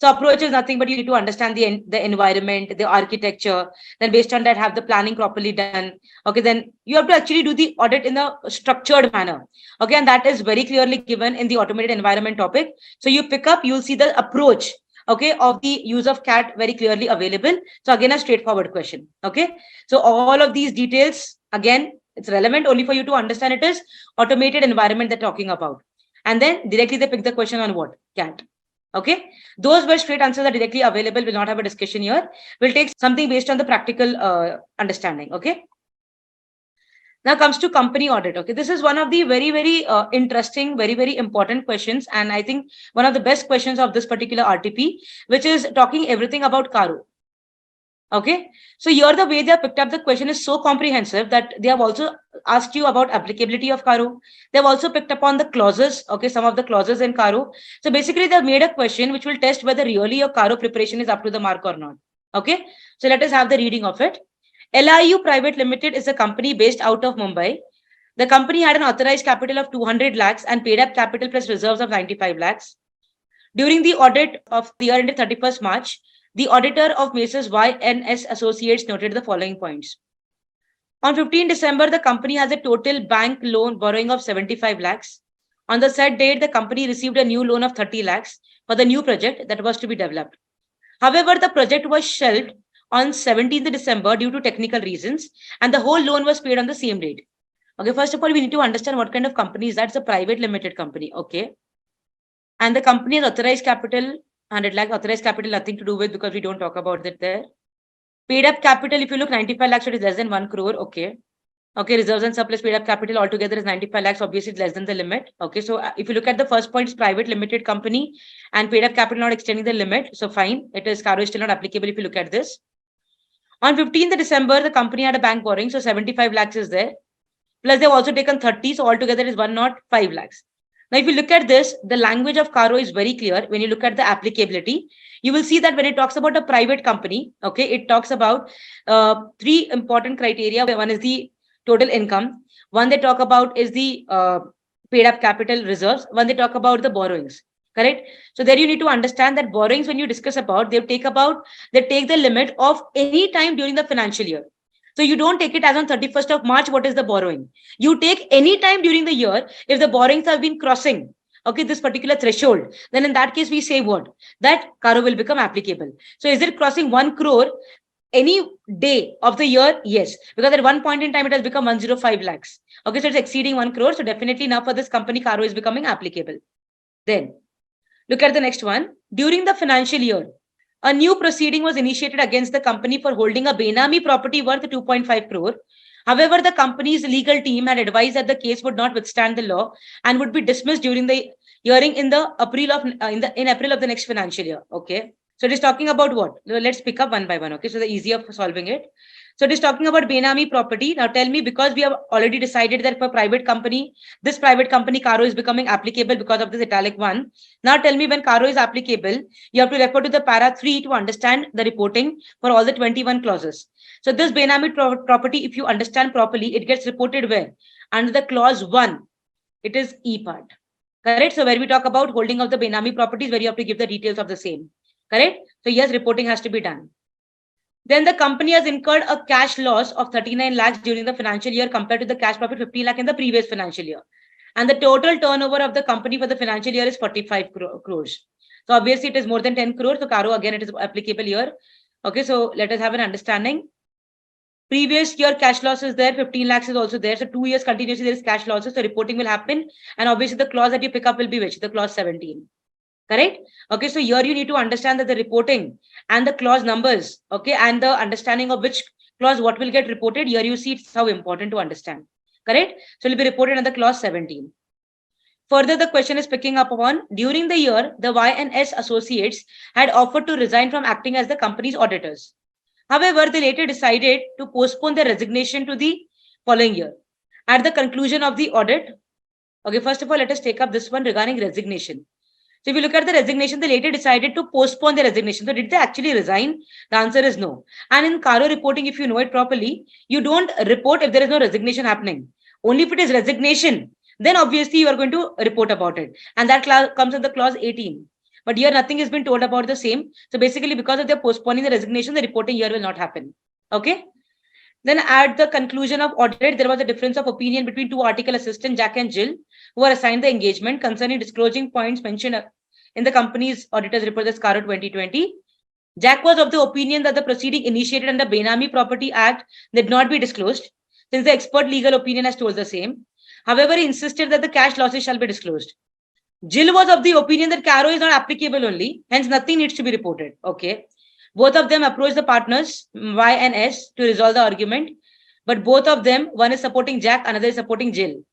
Speaker 2: So approach is nothing but you need to understand the environment, the architecture. Then based on that, have the planning properly done. Okay, then you have to actually do the audit in a structured manner. Okay, and that is very clearly given in the automated environment topic. So you pick up, you'll see the approach, okay, of the use of CAT very clearly available. So again, a straightforward question. Okay, so all of these details, again, it's relevant only for you to understand it is automated environment they're talking about. And then directly they pick the question on what? CAT. Okay, those were straight answers are directly available. We'll not have a discussion here. We'll take something based on the practical understanding. Okay. Now comes to company audit. Okay, this is one of the very, very interesting, very, very important questions. And I think one of the best questions of this particular RTP, which is talking everything about Karo. Okay, so here the way they have picked up the question is so comprehensive that they have also asked you about applicability of Karo. They have also picked up on the clauses, okay, some of the clauses in Karo. So basically they have made a question which will test whether really your Karo preparation is up to the mark or not. Okay, so let us have the reading of it. LIU Private Limited is a company based out of Mumbai. The company had an authorized capital of 200 lakhs and paid up capital plus reserves of 95 lakhs. During the audit of the year ended 31st March, the auditor of Messrs. YNS Associates noted the following points. On 15 December, the company has a total bank loan borrowing of 75 lakhs. On the said date, the company received a new loan of 30 lakhs for the new project that was to be developed. However, the project was shelved on 17th December due to technical reasons, and the whole loan was paid on the same date. Okay, first of all, we need to understand what kind of company is that. It's a private limited company. Okay. And the company has authorized capital 100 lakh, authorized capital nothing to do with because we don't talk about it there. Paid up capital, if you look 95 lakhs, it is less than 1 crore. Okay. Okay, reserves and surplus paid up capital altogether is 95 lakhs. Obviously, it's less than the limit. Okay, so if you look at the first point, it's private limited company and paid up capital not extending the limit. So fine, it is Karo is still not applicable if you look at this. On 15th December, the company had a bank borrowing, so 75 lakhs is there. Plus, they've also taken 30, so altogether is 105 lakhs. Now, if you look at this, the language of Karo is very clear. When you look at the applicability, you will see that when it talks about a private company, okay, it talks about three important criteria. One is the total income. One they talk about is the paid up capital reserves. One they talk about the borrowings. Correct. So there you need to understand that borrowings, when you discuss about, they take the limit of any time during the financial year. So you don't take it as on 31st of March, what is the borrowing? You take any time during the year, if the borrowings have been crossing, okay, this particular threshold, then in that case, we say what? That Karo will become applicable. So is it crossing 1 crore any day of the year? Yes, because at one point in time, it has become 105 lakhs. Okay, so it's exceeding 1 crore. So definitely now for this company, Karo is becoming applicable. Then look at the next one. During the financial year, a new proceeding was initiated against the company for holding a Benami property worth 2.5 crore. However, the company's legal team had advised that the case would not withstand the law and would be dismissed during the hearing in April of the next financial year. Okay, so it is talking about what? Let's pick up one by one. Okay, so the easier for solving it. So it is talking about Benami property. Now tell me, because we have already decided that for private company, this private company Caro is becoming applicable because of this italic one. Now tell me, when Caro is applicable, you have to refer to the para 3 to understand the reporting for all the 21 clauses. So this Benami property, if you understand properly, it gets reported where? Under the clause 1. It is E part. Correct? So where we talk about holding of the Benami properties, where you have to give the details of the same. Correct? So yes, reporting has to be done. Then the company has incurred a cash loss of 39 lakhs during the financial year compared to the cash profit 50 lakh in the previous financial year. And the total turnover of the company for the financial year is 45 crores. So obviously it is more than 10 crores. So Caro, again, it is applicable here. Okay, so let us have an understanding. Previous year cash loss is there, 15 lakhs is also there. So 2 years continuously there is cash losses. So reporting will happen. And obviously the clause that you pick up will be which? The clause 17. Correct? Okay, so here you need to understand that the reporting and the clause numbers, okay, and the understanding of which clause what will get reported, here you see it's how important to understand. Correct? So it will be reported under clause 17. Further, the question is picking up on, during the year, the Y&S associates had offered to resign from acting as the company's auditors. However, they later decided to postpone their resignation to the following year. At the conclusion of the audit, okay, first of all, let us take up this one regarding resignation. So if you look at the resignation, they later decided to postpone the resignation. So did they actually resign? The answer is no. And in Caro reporting, if you know it properly, you don't report if there is no resignation happening. Only if it is resignation, then obviously you are going to report about it. And that comes in the clause 18. But here nothing has been told about the same. So basically, because of their postponing the resignation, the reporting here will not happen. Okay. Then at the conclusion of audit, there was a difference of opinion between two article assistants, Jack and Jill, who were assigned the engagement concerning disclosing points mentioned in the company's auditor's report, the Caro 2020. Jack was of the opinion that the proceeding initiated under Benami Property Act did not be disclosed, since the expert legal opinion has told the same. However, he insisted that the cash losses shall be disclosed. Jill was of the opinion that Caro is not applicable only, hence nothing needs to be reported. Okay. Both of them approached the partners, Y and S, to resolve the argument. But both of them, one is supporting Jack, another is supporting Jill.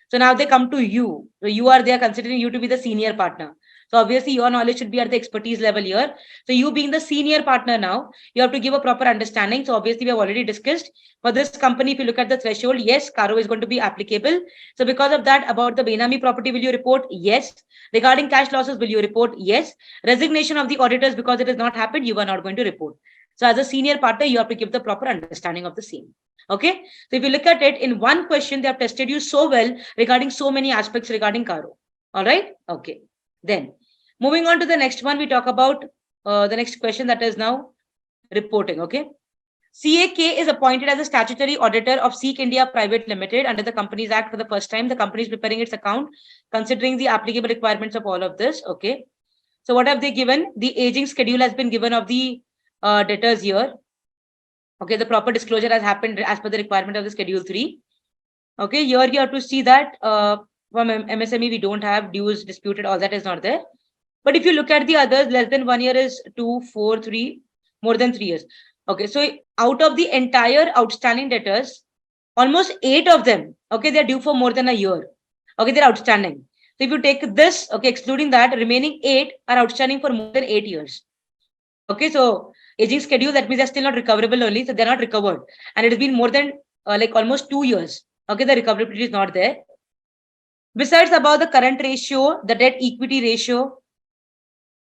Speaker 2: So now they come to you. So you are there considering you to be the senior partner. So obviously your knowledge should be at the expertise level here. So you being the senior partner now, you have to give a proper understanding. So obviously we have already discussed for this company, if you look at the threshold, yes, Caro is going to be applicable. So because of that, about the Benami property, will you report? Yes. Regarding cash losses, will you report? Yes. Resignation of the auditors, because it has not happened, you are not going to report. So as a senior partner, you have to give the proper understanding of the same. Okay. So if you look at it in one question, they have tested you so well regarding so many aspects regarding Caro. All right. Okay. Then moving on to the next one, we talk about the next question, that is now reporting. Okay. CAK is appointed as a statutory auditor of Seek India Private Limited under the Companies Act for the first time. The company is preparing its account considering the applicable requirements of all of this. Okay. So what have they given? The aging schedule has been given of the debtors here. Okay. The proper disclosure has happened as per the requirement of the Schedule 3. Okay. Here you have to see that from MSME, we don't have dues disputed. All that is not there. But if you look at the others, less than 1 year is 2, 4, 3, more than 3 years. Okay, so out of the entire outstanding debtors, almost 8 of them, okay, they're due for more than a year. Okay, they're outstanding. So if you take this, okay, excluding that, remaining 8 are outstanding for more than 8 years. Okay, so aging schedule, that means they're still not recoverable only, so they're not recovered. And it has been more than like almost 2 years. Okay, the recoverability is not there. Besides about the current ratio, the debt equity ratio,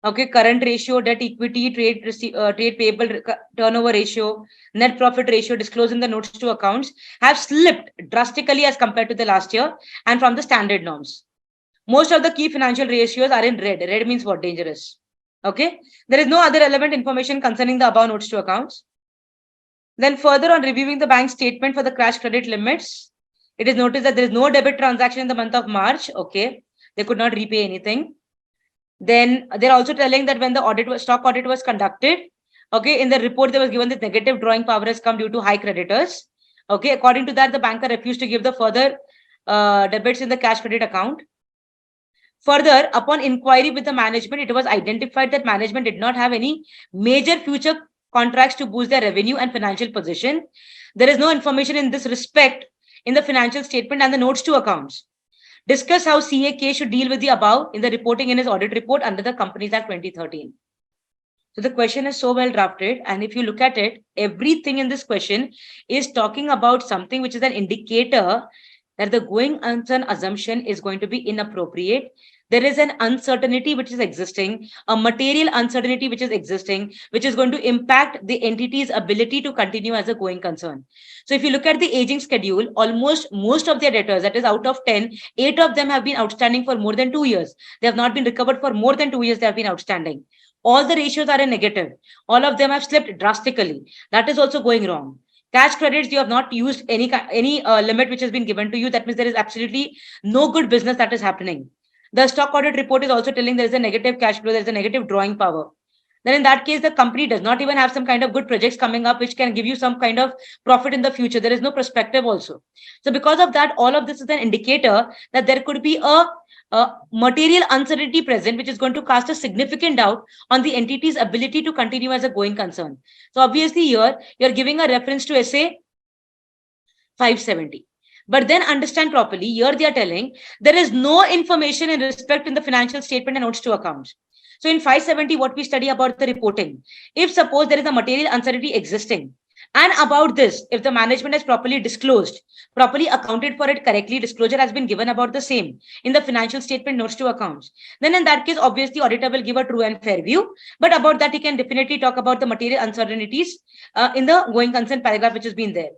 Speaker 2: okay, current ratio, debt equity, trade payable turnover ratio, net profit ratio disclosed in the notes to accounts have slipped drastically as compared to the last year and from the standard norms. Most of the key financial ratios are in red. Red means what? Dangerous. Okay. There is no other relevant information concerning the above notes to accounts. Then further on reviewing the bank statement for the cash credit limits, it is noticed that there is no debit transaction in the month of March. Okay. They could not repay anything. Then they're also telling that when the stock audit was conducted, okay, in the report there was given this negative drawing power has come due to high creditors. Okay, according to that, the banker refused to give the further debits in the cash credit account. Further, upon inquiry with the management, it was identified that management did not have any major future contracts to boost their revenue and financial position. There is no information in this respect in the financial statement and the notes to accounts. Discuss how CAK should deal with the above in the reporting in his audit report under the Companies Act 2013. So the question is so well drafted. And if you look at it, everything in this question is talking about something which is an indicator that the going concern assumption is going to be inappropriate. There is an uncertainty which is existing, a material uncertainty which is existing, which is going to impact the entity's ability to continue as a going concern. So if you look at the aging schedule, almost most of their debtors, that is out of 10, 8 of them have been outstanding for more than 2 years. They have not been recovered for more than 2 years. They have been outstanding. All the ratios are in negative. All of them have slipped drastically. That is also going wrong. Cash credits, you have not used any limit which has been given to you. That means there is absolutely no good business that is happening. The stock audit report is also telling there is a negative cash flow, there is a negative drawing power. Then in that case, the company does not even have some kind of good projects coming up which can give you some kind of profit in the future. There is no perspective also. So because of that, all of this is an indicator that there could be a material uncertainty present, which is going to cast a significant doubt on the entity's ability to continue as a going concern. So obviously here, you're giving a reference to SA 570. But then understand properly, here they are telling there is no information in respect in the financial statement and notes to accounts. So in 570, what we study about the reporting, if suppose there is a material uncertainty existing, and about this, if the management has properly disclosed, properly accounted for it correctly, disclosure has been given about the same in the financial statement notes to accounts, then in that case, obviously, auditor will give a true and fair view. But about that, he can definitely talk about the material uncertainties in the going concern paragraph, which has been there.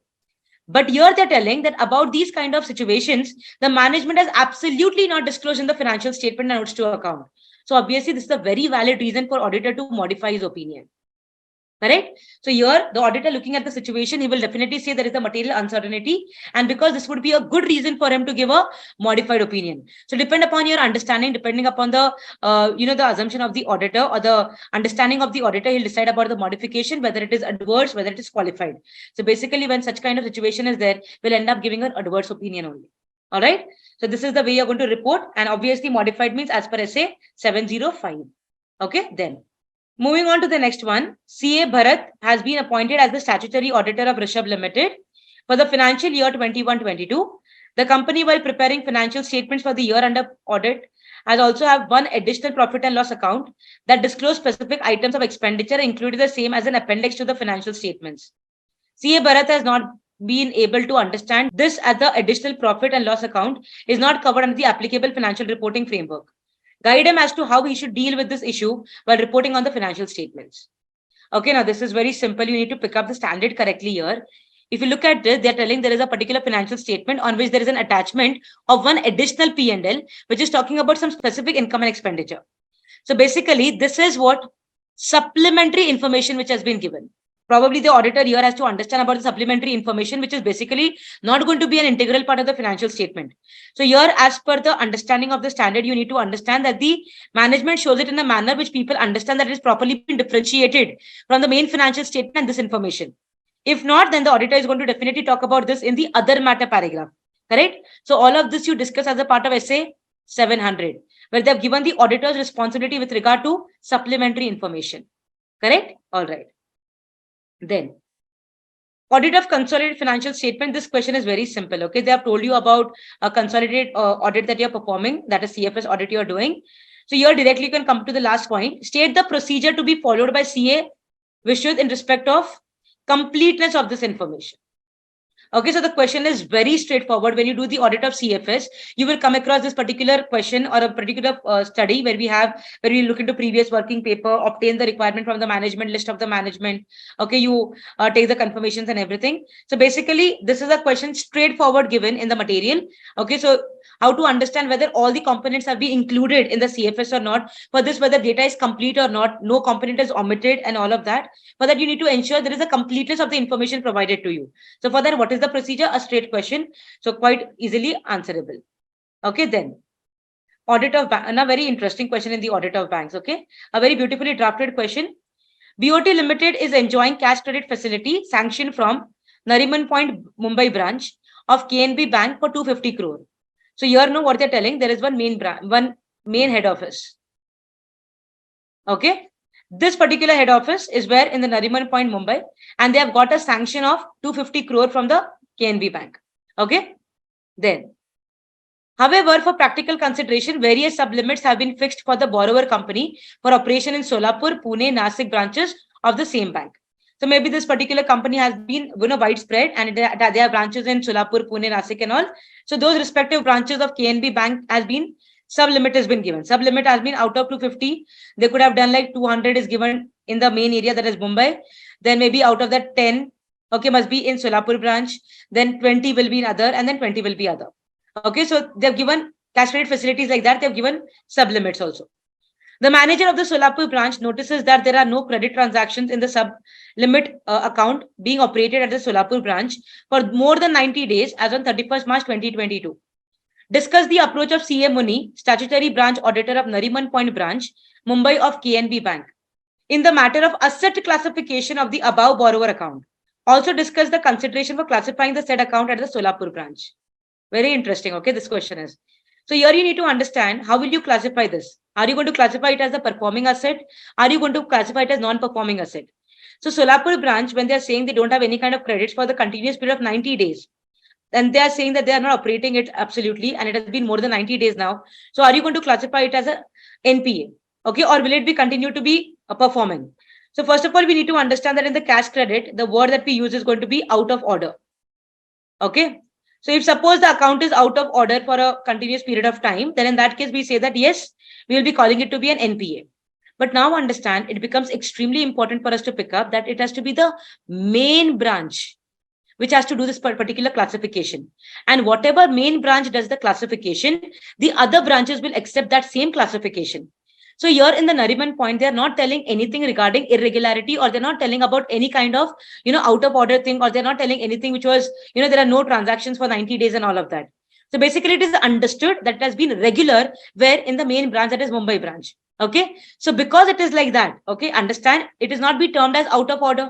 Speaker 2: But here they're telling that about these kind of situations, the management has absolutely not disclosed in the financial statement and notes to account. So obviously, this is a very valid reason for auditor to modify his opinion. Correct? So here, the auditor looking at the situation, he will definitely say there is a material uncertainty. And because this would be a good reason for him to give a modified opinion. So depend upon your understanding, depending upon the, the assumption of the auditor or the understanding of the auditor, he'll decide about the modification, whether it is adverse, whether it is qualified. So basically, when such kind of situation is there, we'll end up giving an adverse opinion only. All right. So this is the way you're going to report. And obviously modified means as per SA 705. Okay, then. Moving on to the next one, CA Bharat has been appointed as the statutory auditor of Rishabh Limited for the financial year 21-22. The company, while preparing financial statements for the year under audit, has also have one additional profit and loss account that disclose specific items of expenditure, including the same as an appendix to the financial statements. CA Bharat has not been able to understand this as the additional profit and loss account is not covered under the applicable financial reporting framework. Guide him as to how he should deal with this issue while reporting on the financial statements. Okay, now this is very simple. You need to pick up the standard correctly here. If you look at this, they're telling there is a particular financial statement on which there is an attachment of one additional P&L, which is talking about some specific income and expenditure. So basically, this is what supplementary information which has been given. Probably the auditor here has to understand about the supplementary information, which is basically not going to be an integral part of the financial statement. So here, as per the understanding of the standard, you need to understand that the management shows it in a manner which people understand that it is properly been differentiated from the main financial statement and this information. If not, then the auditor is going to definitely talk about this in the other matter paragraph. Correct? So all of this you discuss as a part of SA 700, where they have given the auditor's responsibility with regard to supplementary information. Correct? All right. Then, audit of consolidated financial statement. This question is very simple. Okay, they have told you about a consolidated audit that you're performing, that is CFS audit you're doing. So here directly you can come to the last point. State the procedure to be followed by CA Vishwat in respect of completeness of this information. Okay, so the question is very straightforward. When you do the audit of CFS, you will come across this particular question or a particular study where we look into previous working paper, obtain the requirement from the management, list of the management. Okay, you take the confirmations and everything. So basically, this is a question straightforward given in the material. Okay, so how to understand whether all the components are being included in the CFS or not. For this, whether data is complete or not, no component is omitted and all of that. For that, you need to ensure there is a completeness of the information provided to you. So for that, what is the procedure? A straight question. So quite easily answerable. Okay, then. Audit of bank, a very interesting question in the audit of banks. Okay, a very beautifully drafted question. BOT Limited is enjoying cash credit facility sanctioned from Nariman Point Mumbai branch of KNB Bank for 250 crore. So here know what they're telling. There is one main head office. Okay. This particular head office is where in the Nariman Point, Mumbai, and they have got a sanction of 250 crore from the KNB Bank. Okay. Then, however, for practical consideration, various sublimits have been fixed for the borrower company for operation in Solapur, Pune, Nasik branches of the same bank. So maybe this particular company has been widespread and they have branches in Solapur, Pune, Nasik and all. So those respective branches of KNB Bank has been sublimit has been given. Sublimit has been out of 250. They could have done like 200 is given in the main area, that is Mumbai. Then maybe out of that 10, okay, must be in Solapur branch. Then 20 will be in other and then 20 will be other. Okay, so they've given cash credit facilities like that. They've given sublimits also. The manager of the Solapur branch notices that there are no credit transactions in the sub-limit account being operated at the Solapur branch for more than 90 days as on 31st March 2022. Discuss the approach of CA Muni, statutory branch auditor of Nariman Point branch, Mumbai of KNB Bank, in the matter of asset classification of the above borrower account. Also discuss the consideration for classifying the said account at the Solapur branch. Very interesting. Okay, this question is. So here you need to understand how will you classify this? Are you going to classify it as a performing asset? Are you going to classify it as non-performing asset? So Solapur branch, when they are saying they don't have any kind of credits for the continuous period of 90 days, and they are saying that they are not operating it absolutely, and it has been more than 90 days now. So are you going to classify it as a NPA? Okay, or will it be continue to be a performing? So first of all, we need to understand that in the cash credit, the word that we use is going to be out of order. Okay. So if suppose the account is out of order for a continuous period of time, then in that case, we say that yes, we will be calling it to be an NPA. But now understand, it becomes extremely important for us to pick up that it has to be the main branch which has to do this particular classification. And whatever main branch does the classification, the other branches will accept that same classification. So here in the Nariman Point, they are not telling anything regarding irregularity, or they're not telling about any kind of, out of order thing, or they're not telling anything which was, there are no transactions for 90 days and all of that. So basically it is understood that it has been regular where in the main branch, that is Mumbai branch. Okay. So because it is like that, okay, understand it is not be termed as out of order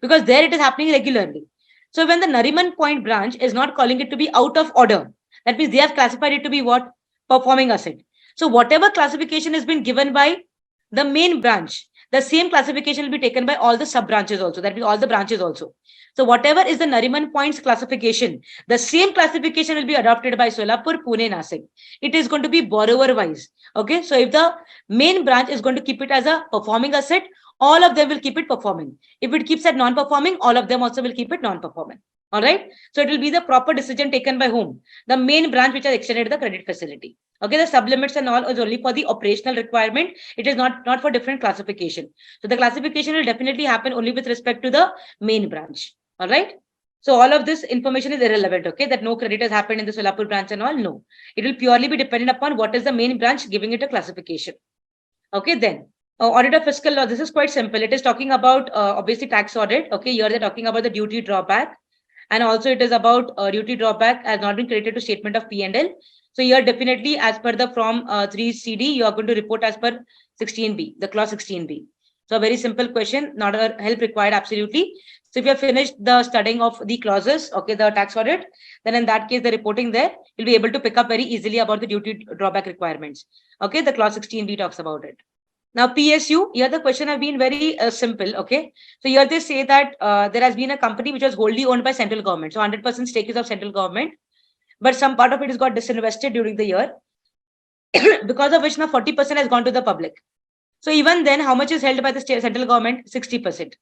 Speaker 2: because there it is happening regularly. So when the Nariman Point branch is not calling it to be out of order, that means they have classified it to be what? Performing asset. So whatever classification has been given by the main branch, the same classification will be taken by all the sub branches also. That means all the branches also. So whatever is the Nariman Point's classification, the same classification will be adopted by Solapur, Pune, Nasik. It is going to be borrower wise. Okay. So if the main branch is going to keep it as a performing asset, all of them will keep it performing. If it keeps it non-performing, all of them also will keep it non-performing. All right. So it will be the proper decision taken by whom? The main branch which has extended the credit facility. Okay, the sublimits and all is only for the operational requirement. It is not for different classification. So the classification will definitely happen only with respect to the main branch. All right. So all of this information is irrelevant. Okay, that no credit has happened in the Solapur branch and all. No, it will purely be dependent upon what is the main branch giving it a classification. Okay, then. Audit of fiscal law. This is quite simple. It is talking about obviously tax audit. Okay, here they're talking about the duty drawback, and also it is about duty drawback has not been credited to statement of P&L. So here definitely as per the from 3CD, you are going to report as per 16B, the clause 16B. So a very simple question, not a help required absolutely. So if you have finished the studying of the clauses, okay, the tax audit, then in that case, the reporting there, you'll be able to pick up very easily about the duty drawback requirements. Okay, the clause 16B talks about it. Now, PSU, here the question have been very simple. Okay. So here they say that there has been a company which was wholly owned by central government. So 100% stake is of central government, but some part of it has got disinvested during the year because of which now 40% has gone to the public. So even then, how much is held by the central government? 60%.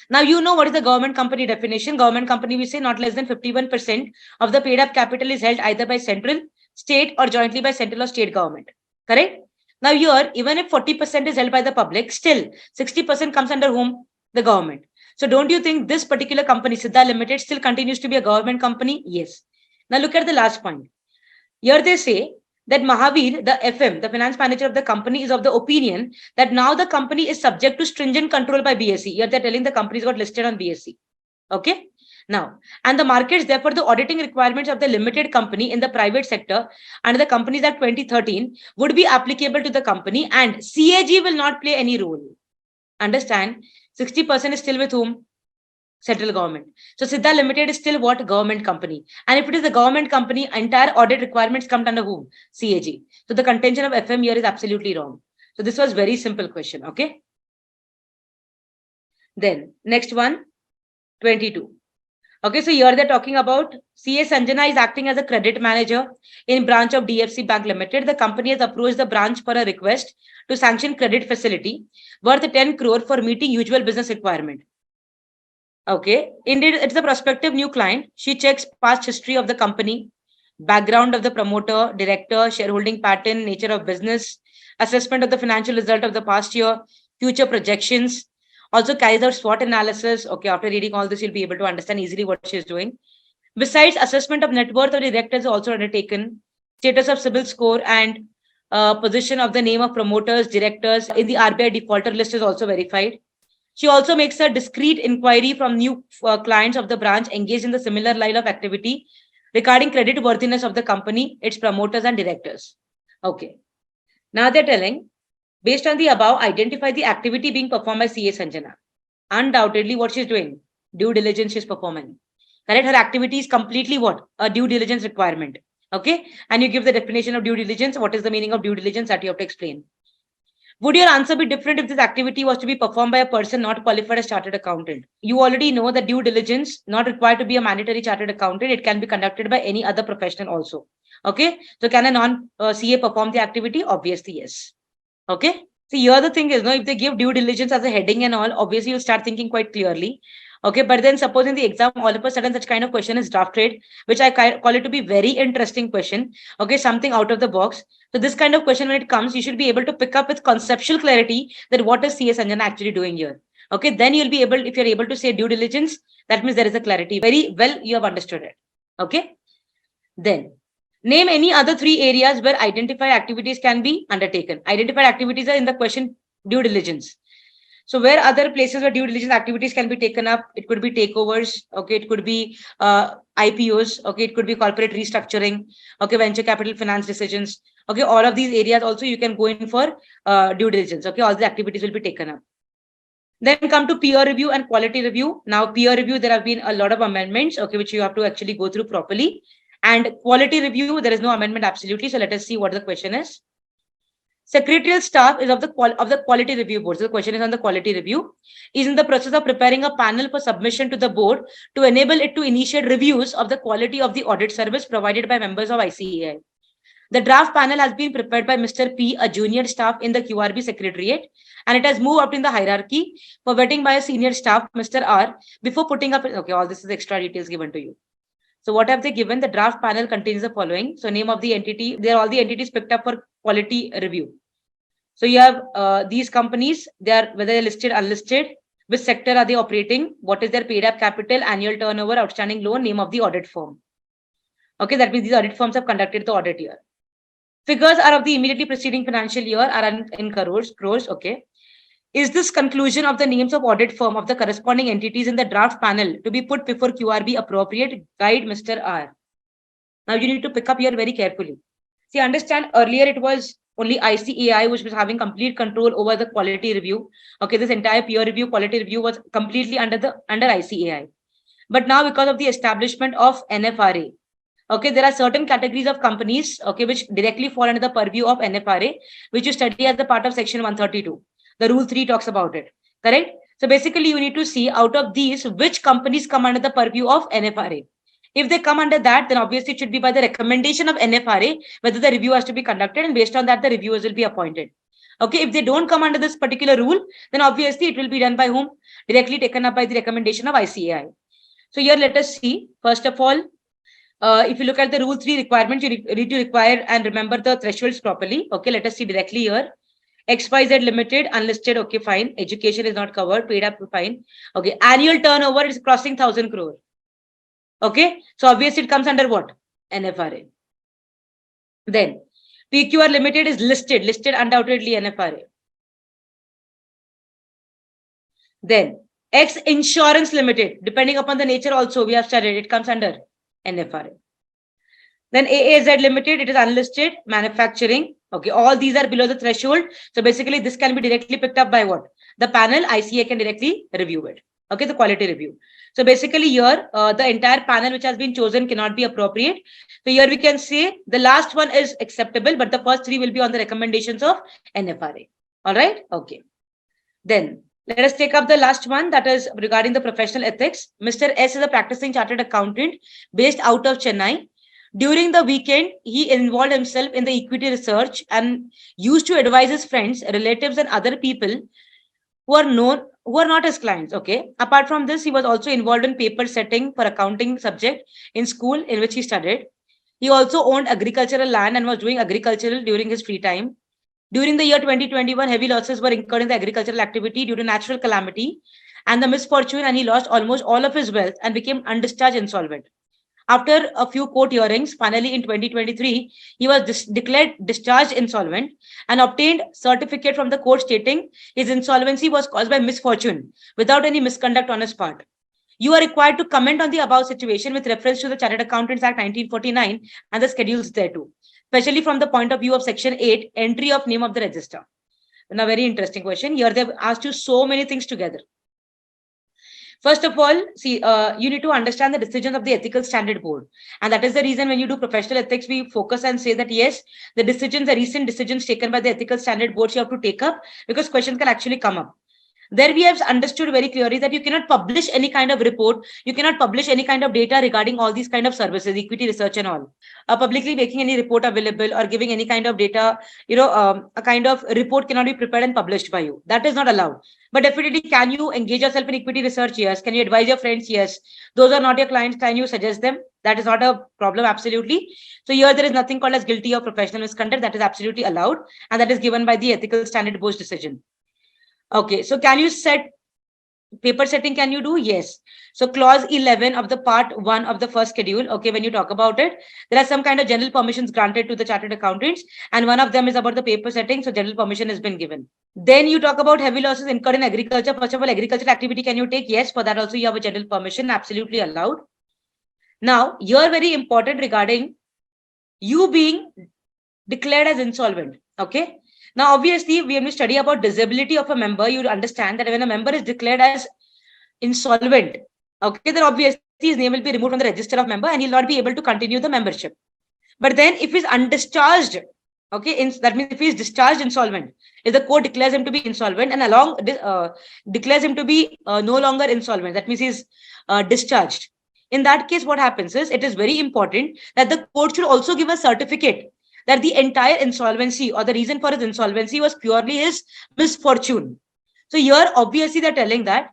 Speaker 2: Now, you know what is the government company definition? Government company, we say not less than 51% of the paid up capital is held either by central, state or jointly by central or state government. Correct? Now here, even if 40% is held by the public, still 60% comes under whom? The government. So don't you think this particular company, Siddha Limited, still continues to be a government company? Yes. Now look at the last point. Here they say that Mahavir, the FM, the finance manager of the company, is of the opinion that now the company is subject to stringent control by BSE. Here they're telling the companies got listed on BSE. Okay. Now, and the markets, therefore, the auditing requirements of the limited company in the private sector and the Companies Act 2013 would be applicable to the company, and CAG will not play any role. Understand? 60% is still with whom? Central government. So Siddha Limited is still what? Government company. And if it is a government company, entire audit requirements come under whom? CAG. So the contention of FM here is absolutely wrong. So this was very simple question. Okay. Then next one, 22. Okay, so here they're talking about CA Sanjana is acting as a credit manager in branch of DFC Bank Limited. The company has approached the branch for a request to sanction credit facility worth 10 crore for meeting usual business requirement. Okay, indeed, it's a prospective new client. She checks past history of the company, background of the promoter, director, shareholding pattern, nature of business, assessment of the financial result of the past year, future projections. Also carries out SWOT analysis. Okay, after reading all this, you'll be able to understand easily what she's doing. Besides, assessment of net worth of the directors is also undertaken. Status of CIBIL score and position of the name of promoters, directors in the RBI defaulter list is also verified. She also makes a discrete inquiry from new clients of the branch engaged in the similar line of activity regarding credit worthiness of the company, its promoters and directors. Okay. Now they're telling, based on the above, identify the activity being performed by CA Sanjana. Undoubtedly, what she's doing? Due diligence she's performing. Correct? Her activity is completely what? A due diligence requirement. Okay. And you give the definition of due diligence. What is the meaning of due diligence that you have to explain? Would your answer be different if this activity was to be performed by a person not qualified as chartered accountant? You already know that due diligence not required to be a mandatory chartered accountant. It can be conducted by any other professional also. Okay. So can a non-CA perform the activity? Obviously, yes. Okay. So here the thing is, no, if they give due diligence as a heading and all, obviously you'll start thinking quite clearly. Okay, but then suppose in the exam, all of a sudden such kind of question is drafted, which I call it to be very interesting question. Okay, something out of the box. So this kind of question, when it comes, you should be able to pick up with conceptual clarity that what is CA Sanjana actually doing here. Okay, then you'll be able, if you're able to say due diligence, that means there is a clarity. Very well, you have understood it. Okay. Then name any other 3 areas where identified activities can be undertaken. Identified activities are in the question due diligence. So where other places where due diligence activities can be taken up, it could be takeovers, okay, it could be IPOs, okay, it could be corporate restructuring, okay, venture capital finance decisions, okay, all of these areas also you can go in for due diligence, okay, all the activities will be taken up. Then come to peer review and quality review. Now peer review, there have been a lot of amendments, okay, which you have to actually go through properly. And quality review, there is no amendment absolutely. So let us see what the question is. Secretarial staff is of the quality review board. So the question is on the quality review. Is in the process of preparing a panel for submission to the board to enable it to initiate reviews of the quality of the audit service provided by members of ICAI. The draft panel has been prepared by Mr. P, a junior staff in the QRB Secretariat, and it has moved up in the hierarchy for vetting by a senior staff, Mr. R, before putting up. Okay, all this is extra details given to you. So what have they given? The draft panel contains the following. So name of the entity, they are all the entities picked up for quality review. So you have these companies, they are whether they're listed, unlisted, which sector are they operating, what is their paid up capital, annual turnover, outstanding loan, name of the audit firm. Okay, that means these audit firms have conducted the audit year. Figures are of the immediately preceding financial year are in crores. Okay. Is this conclusion of the names of audit firm of the corresponding entities in the draft panel to be put before QRB appropriate? Guide Mr. R. Now you need to pick up here very carefully. See, understand earlier it was only ICAI which was having complete control over the quality review. Okay, this entire peer review, quality review was completely under ICAI. But now because of the establishment of NFRA, okay, there are certain categories of companies, okay, which directly fall under the purview of NFRA, which you study as a part of section 132. The rule 3 talks about it, correct? So basically you need to see out of these, which companies come under the purview of NFRA. If they come under that, then obviously it should be by the recommendation of NFRA, whether the review has to be conducted, and based on that, the reviewers will be appointed. Okay, if they don't come under this particular rule, then obviously it will be done by whom? Directly taken up by the recommendation of ICAI. So here let us see, first of all, if you look at the rule 3 requirements, you need to require and remember the thresholds properly. Okay, let us see directly here. XYZ Limited, unlisted, okay, fine. Education is not covered, paid up, fine. Okay, annual turnover is crossing 1,000 crore. Okay, so obviously it comes under what? NFRA. Then PQR Limited is listed undoubtedly NFRA. Then X Insurance Limited, depending upon the nature also we have studied, it comes under NFRA. Then AAZ Limited, it is unlisted, manufacturing. Okay, all these are below the threshold. So basically this can be directly picked up by what? The panel, ICA can directly review it. Okay, the quality review. So basically here, the entire panel which has been chosen cannot be appropriate. So here we can say the last one is acceptable, but the first three will be on the recommendations of NFRA. All right. Okay. Then let us take up the last one, that is regarding the professional ethics. Mr. S is a practicing chartered accountant based out of Chennai. During the weekend, he involved himself in the equity research and used to advise his friends, relatives, and other people who are not his clients. Okay. Apart from this, he was also involved in paper setting for accounting subject in school in which he studied. He also owned agricultural land and was doing agricultural during his free time. During the year 2021, heavy losses were incurred in the agricultural activity due to natural calamity and the misfortune, and he lost almost all of his wealth and became undischarged insolvent. After a few court hearings, finally in 2023, he was declared discharged insolvent and obtained certificate from the court stating his insolvency was caused by misfortune without any misconduct on his part. You are required to comment on the above situation with reference to the Chartered Accountants Act 1949 and the schedules thereto, especially from the point of view of Section 8, entry of name of the register. Now, very interesting question. Here they've asked you so many things together. First of all, see, you need to understand the decisions of the Ethical Standard Board. And that is the reason when you do professional ethics, we focus and say that, yes, the recent decisions taken by the Ethical Standard Board you have to take up, because questions can actually come up. There we have understood very clearly that you cannot publish any kind of report, you cannot publish any kind of data regarding all these kind of services, equity research and all. Publicly making any report available or giving any kind of data, a kind of report cannot be prepared and published by you. That is not allowed. But definitely, can you engage yourself in equity research? Yes. Can you advise your friends? Yes. Those are not your clients. Can you suggest them? That is not a problem, absolutely. So here there is nothing called as guilty of professional misconduct. That is absolutely allowed, and that is given by the Ethical Standard Board's decision. Okay, so can you set paper setting? Can you do? Yes. So clause 11 of the part 1 of the first schedule. Okay, when you talk about it, there are some kind of general permissions granted to the chartered accountants, and one of them is about the paper setting. So general permission has been given. Then you talk about heavy losses incurred in agriculture. First of all, agricultural activity can you take? Yes, for that also you have a general permission, absolutely allowed. Now, you're very important regarding you being declared as insolvent. Okay. Now, obviously, when we study about disability of a member, you understand that when a member is declared as insolvent, okay, then obviously his name will be removed from the register of member and he'll not be able to continue the membership. But then if he's undischarged, okay, that means if he's discharged insolvent, if the court declares him to be insolvent and along declares him to be no longer insolvent, that means he's discharged. In that case, what happens is it is very important that the court should also give a certificate that the entire insolvency or the reason for his insolvency was purely his misfortune. So here, obviously, they're telling that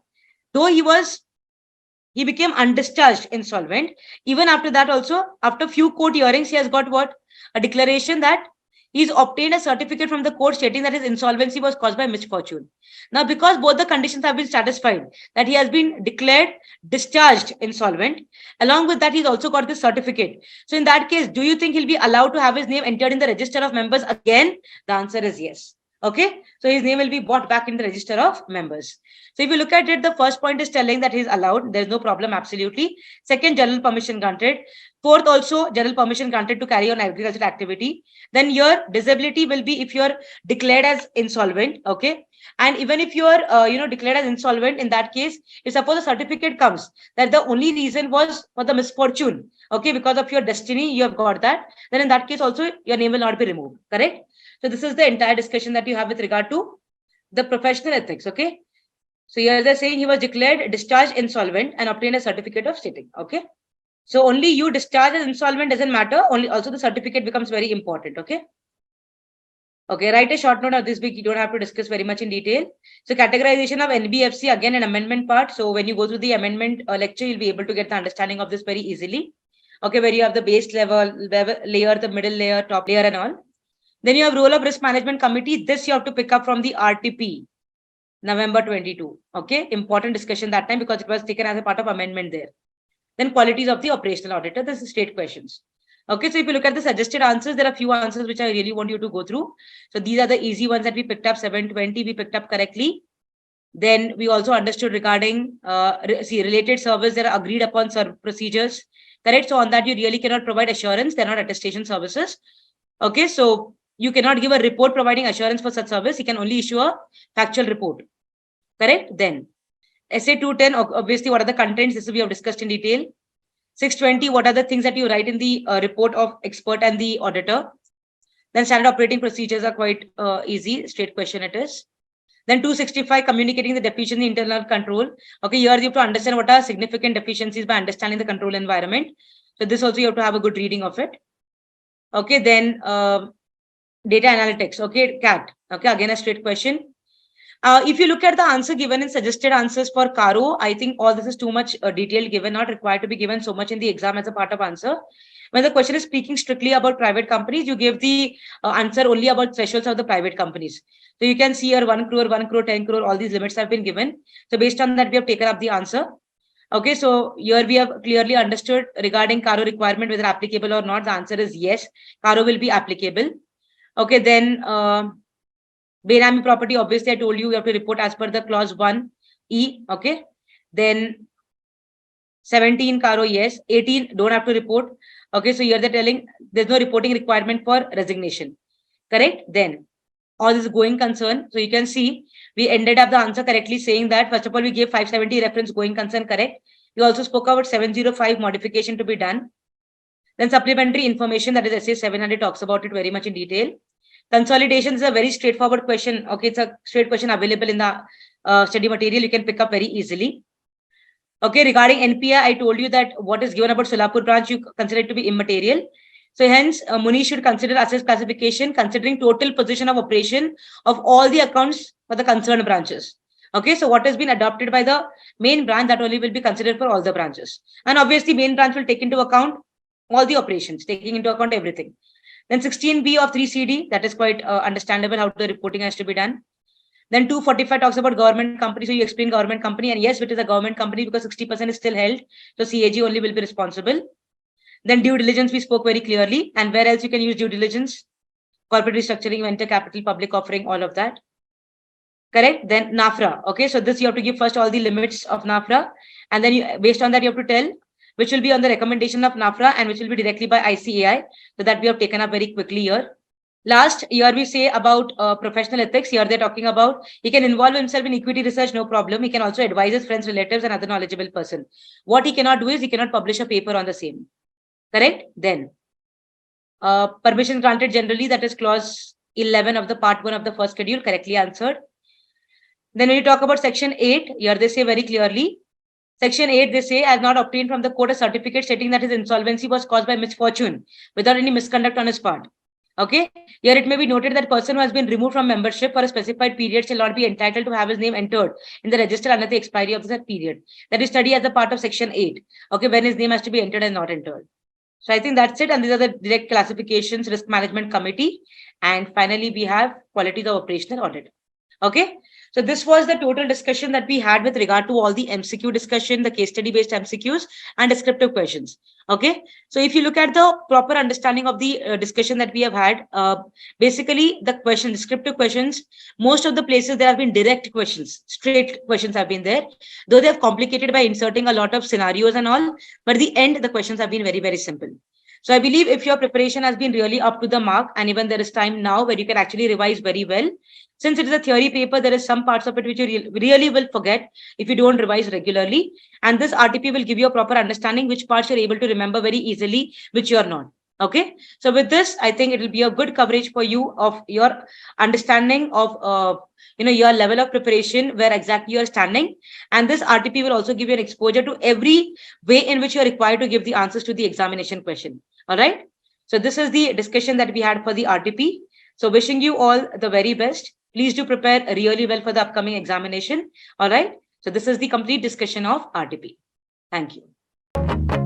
Speaker 2: though he became undischarged insolvent, even after that also, after few court hearings, he has got what? A declaration that he's obtained a certificate from the court stating that his insolvency was caused by misfortune. Now, because both the conditions have been satisfied, that he has been declared discharged insolvent, along with that, he's also got this certificate. So in that case, do you think he'll be allowed to have his name entered in the register of members again? The answer is yes. Okay, so his name will be brought back in the register of members. So if you look at it, the first point is telling that he's allowed. There's no problem, absolutely. Second, general permission granted. Fourth, also general permission granted to carry on agricultural activity. Then your disability will be if you're declared as insolvent. Okay, and even if you're declared as insolvent, in that case, if suppose a certificate comes that the only reason was for the misfortune, okay, because of your destiny, you have got that, then in that case also your name will not be removed. Correct? So this is the entire discussion that you have with regard to the professional ethics. Okay. So here they're saying he was declared discharged insolvent and obtained a certificate of sitting. Okay. So only you discharged as insolvent doesn't matter. Only also the certificate becomes very important. Okay. Okay. Write a short note of this week. You don't have to discuss very much in detail. So categorization of NBFC, again, an amendment part. So when you go through the amendment lecture, you'll be able to get the understanding of this very easily. Okay. Where you have the base level layer, the middle layer, top layer and all. Then you have role of risk management committee. This you have to pick up from the RTP, November 22. Okay, important discussion that time because it was taken as a part of amendment there. Then qualities of the operational auditor. This is state questions. Okay, so if you look at the suggested answers, there are a few answers which I really want you to go through. So these are the easy ones that we picked up. 720 we picked up correctly. Then we also understood regarding related service. There are agreed upon procedures. Correct. So on that you really cannot provide assurance. They're not attestation services. Okay, so you cannot give a report providing assurance for such service. You can only issue a factual report. Correct? Then Essay 210, obviously, what are the contents? This we have discussed in detail. 620, what are the things that you write in the report of expert and the auditor? Then standard operating procedures are quite easy, straight question it is. Then 265, communicating the deficiency in internal control. Okay, here you have to understand what are significant deficiencies by understanding the control environment. So this also you have to have a good reading of it. Okay, then data analytics. Okay, CAT. Okay, again a straight question. If you look at the answer given in suggested answers for Caro, I think all this is too much detail given, not required to be given so much in the exam as a part of answer. When the question is speaking strictly about private companies, you give the answer only about thresholds of the private companies. So you can see here 1 crore, 1 crore, 10 crore, all these limits have been given. So based on that, we have taken up the answer. Okay, so here we have clearly understood regarding Caro requirement, whether applicable or not. The answer is yes, Caro will be applicable. Okay, then Benami property, obviously I told you have to report as per the clause 1E. Okay, then 17 Caro, yes. 18 don't have to report. Okay, so here they're telling there's no reporting requirement for resignation. Correct? Then all this going concern. So you can see we ended up the answer correctly saying that first of all we gave 570 reference going concern correct. We also spoke about 705 modification to be done. Then supplementary information, that is essay 700 talks about it very much in detail. Consolidation is a very straightforward question. Okay, it's a straight question available in the study material. You can pick up very easily. Okay, regarding NPI, I told you that what is given about Solapur branch, you consider it to be immaterial. So hence, Muni should consider asset classification considering total position of operation of all the accounts for the concerned branches. Okay, so what has been adopted by the main branch, that only will be considered for all the branches. And obviously, main branch will take into account all the operations, taking into account everything. Then 16B of 3CD, that is quite understandable how the reporting has to be done. Then 245 talks about government company. So you explain government company, and yes, it is a government company because 60% is still held. So CAG only will be responsible. Then due diligence, we spoke very clearly. And where else you can use due diligence? Corporate restructuring, venture capital, public offering, all of that. Correct? Then NAFRA. Okay, so this you have to give first all the limits of NAFRA. And then you, based on that, you have to tell which will be on the recommendation of NAFRA and which will be directly by ICAI. So that we have taken up very quickly here. Last, here we say about professional ethics. Here they're talking about he can involve himself in equity research, no problem. He can also advise his friends, relatives, and other knowledgeable person. What he cannot do is he cannot publish a paper on the same. Correct? Then, permission granted generally, that is clause 11 of the part 1 of the first schedule, correctly answered. Then when you talk about section 8, here they say very clearly, section 8, they say, has not obtained from the court a certificate stating that his insolvency was caused by misfortune without any misconduct on his part. Okay, here it may be noted that person who has been removed from membership for a specified period shall not be entitled to have his name entered in the register under the expiry of that period. That is studied as a part of section 8. Okay, when his name has to be entered and not entered. So I think that's it. And these are the direct classifications, risk management committee. And finally, we have qualities of operational audit. Okay, so this was the total discussion that we had with regard to all the MCQ discussion, the case study based MCQs and descriptive questions. Okay, so if you look at the proper understanding of the discussion that we have had, basically the question, descriptive questions, most of the places there have been direct questions, straight questions have been there, though they have complicated by inserting a lot of scenarios and all, but at the end, the questions have been very, very simple. So I believe if your preparation has been really up to the mark, and even there is time now where you can actually revise very well, since it is a theory paper, there is some parts of it which you really will forget if you don't revise regularly. And this RTP will give you a proper understanding which parts you're able to remember very easily, which you're not. Okay. So with this, I think it will be a good coverage for you of your understanding of your level of preparation, where exactly you're standing. And this RTP will also give you an exposure to every way in which you're required to give the answers to the examination question. All right. So this is the discussion that we had for the RTP. So wishing you all the very best. Please do prepare really well for the upcoming examination. All right. So this is the complete discussion of RTP. Thank you.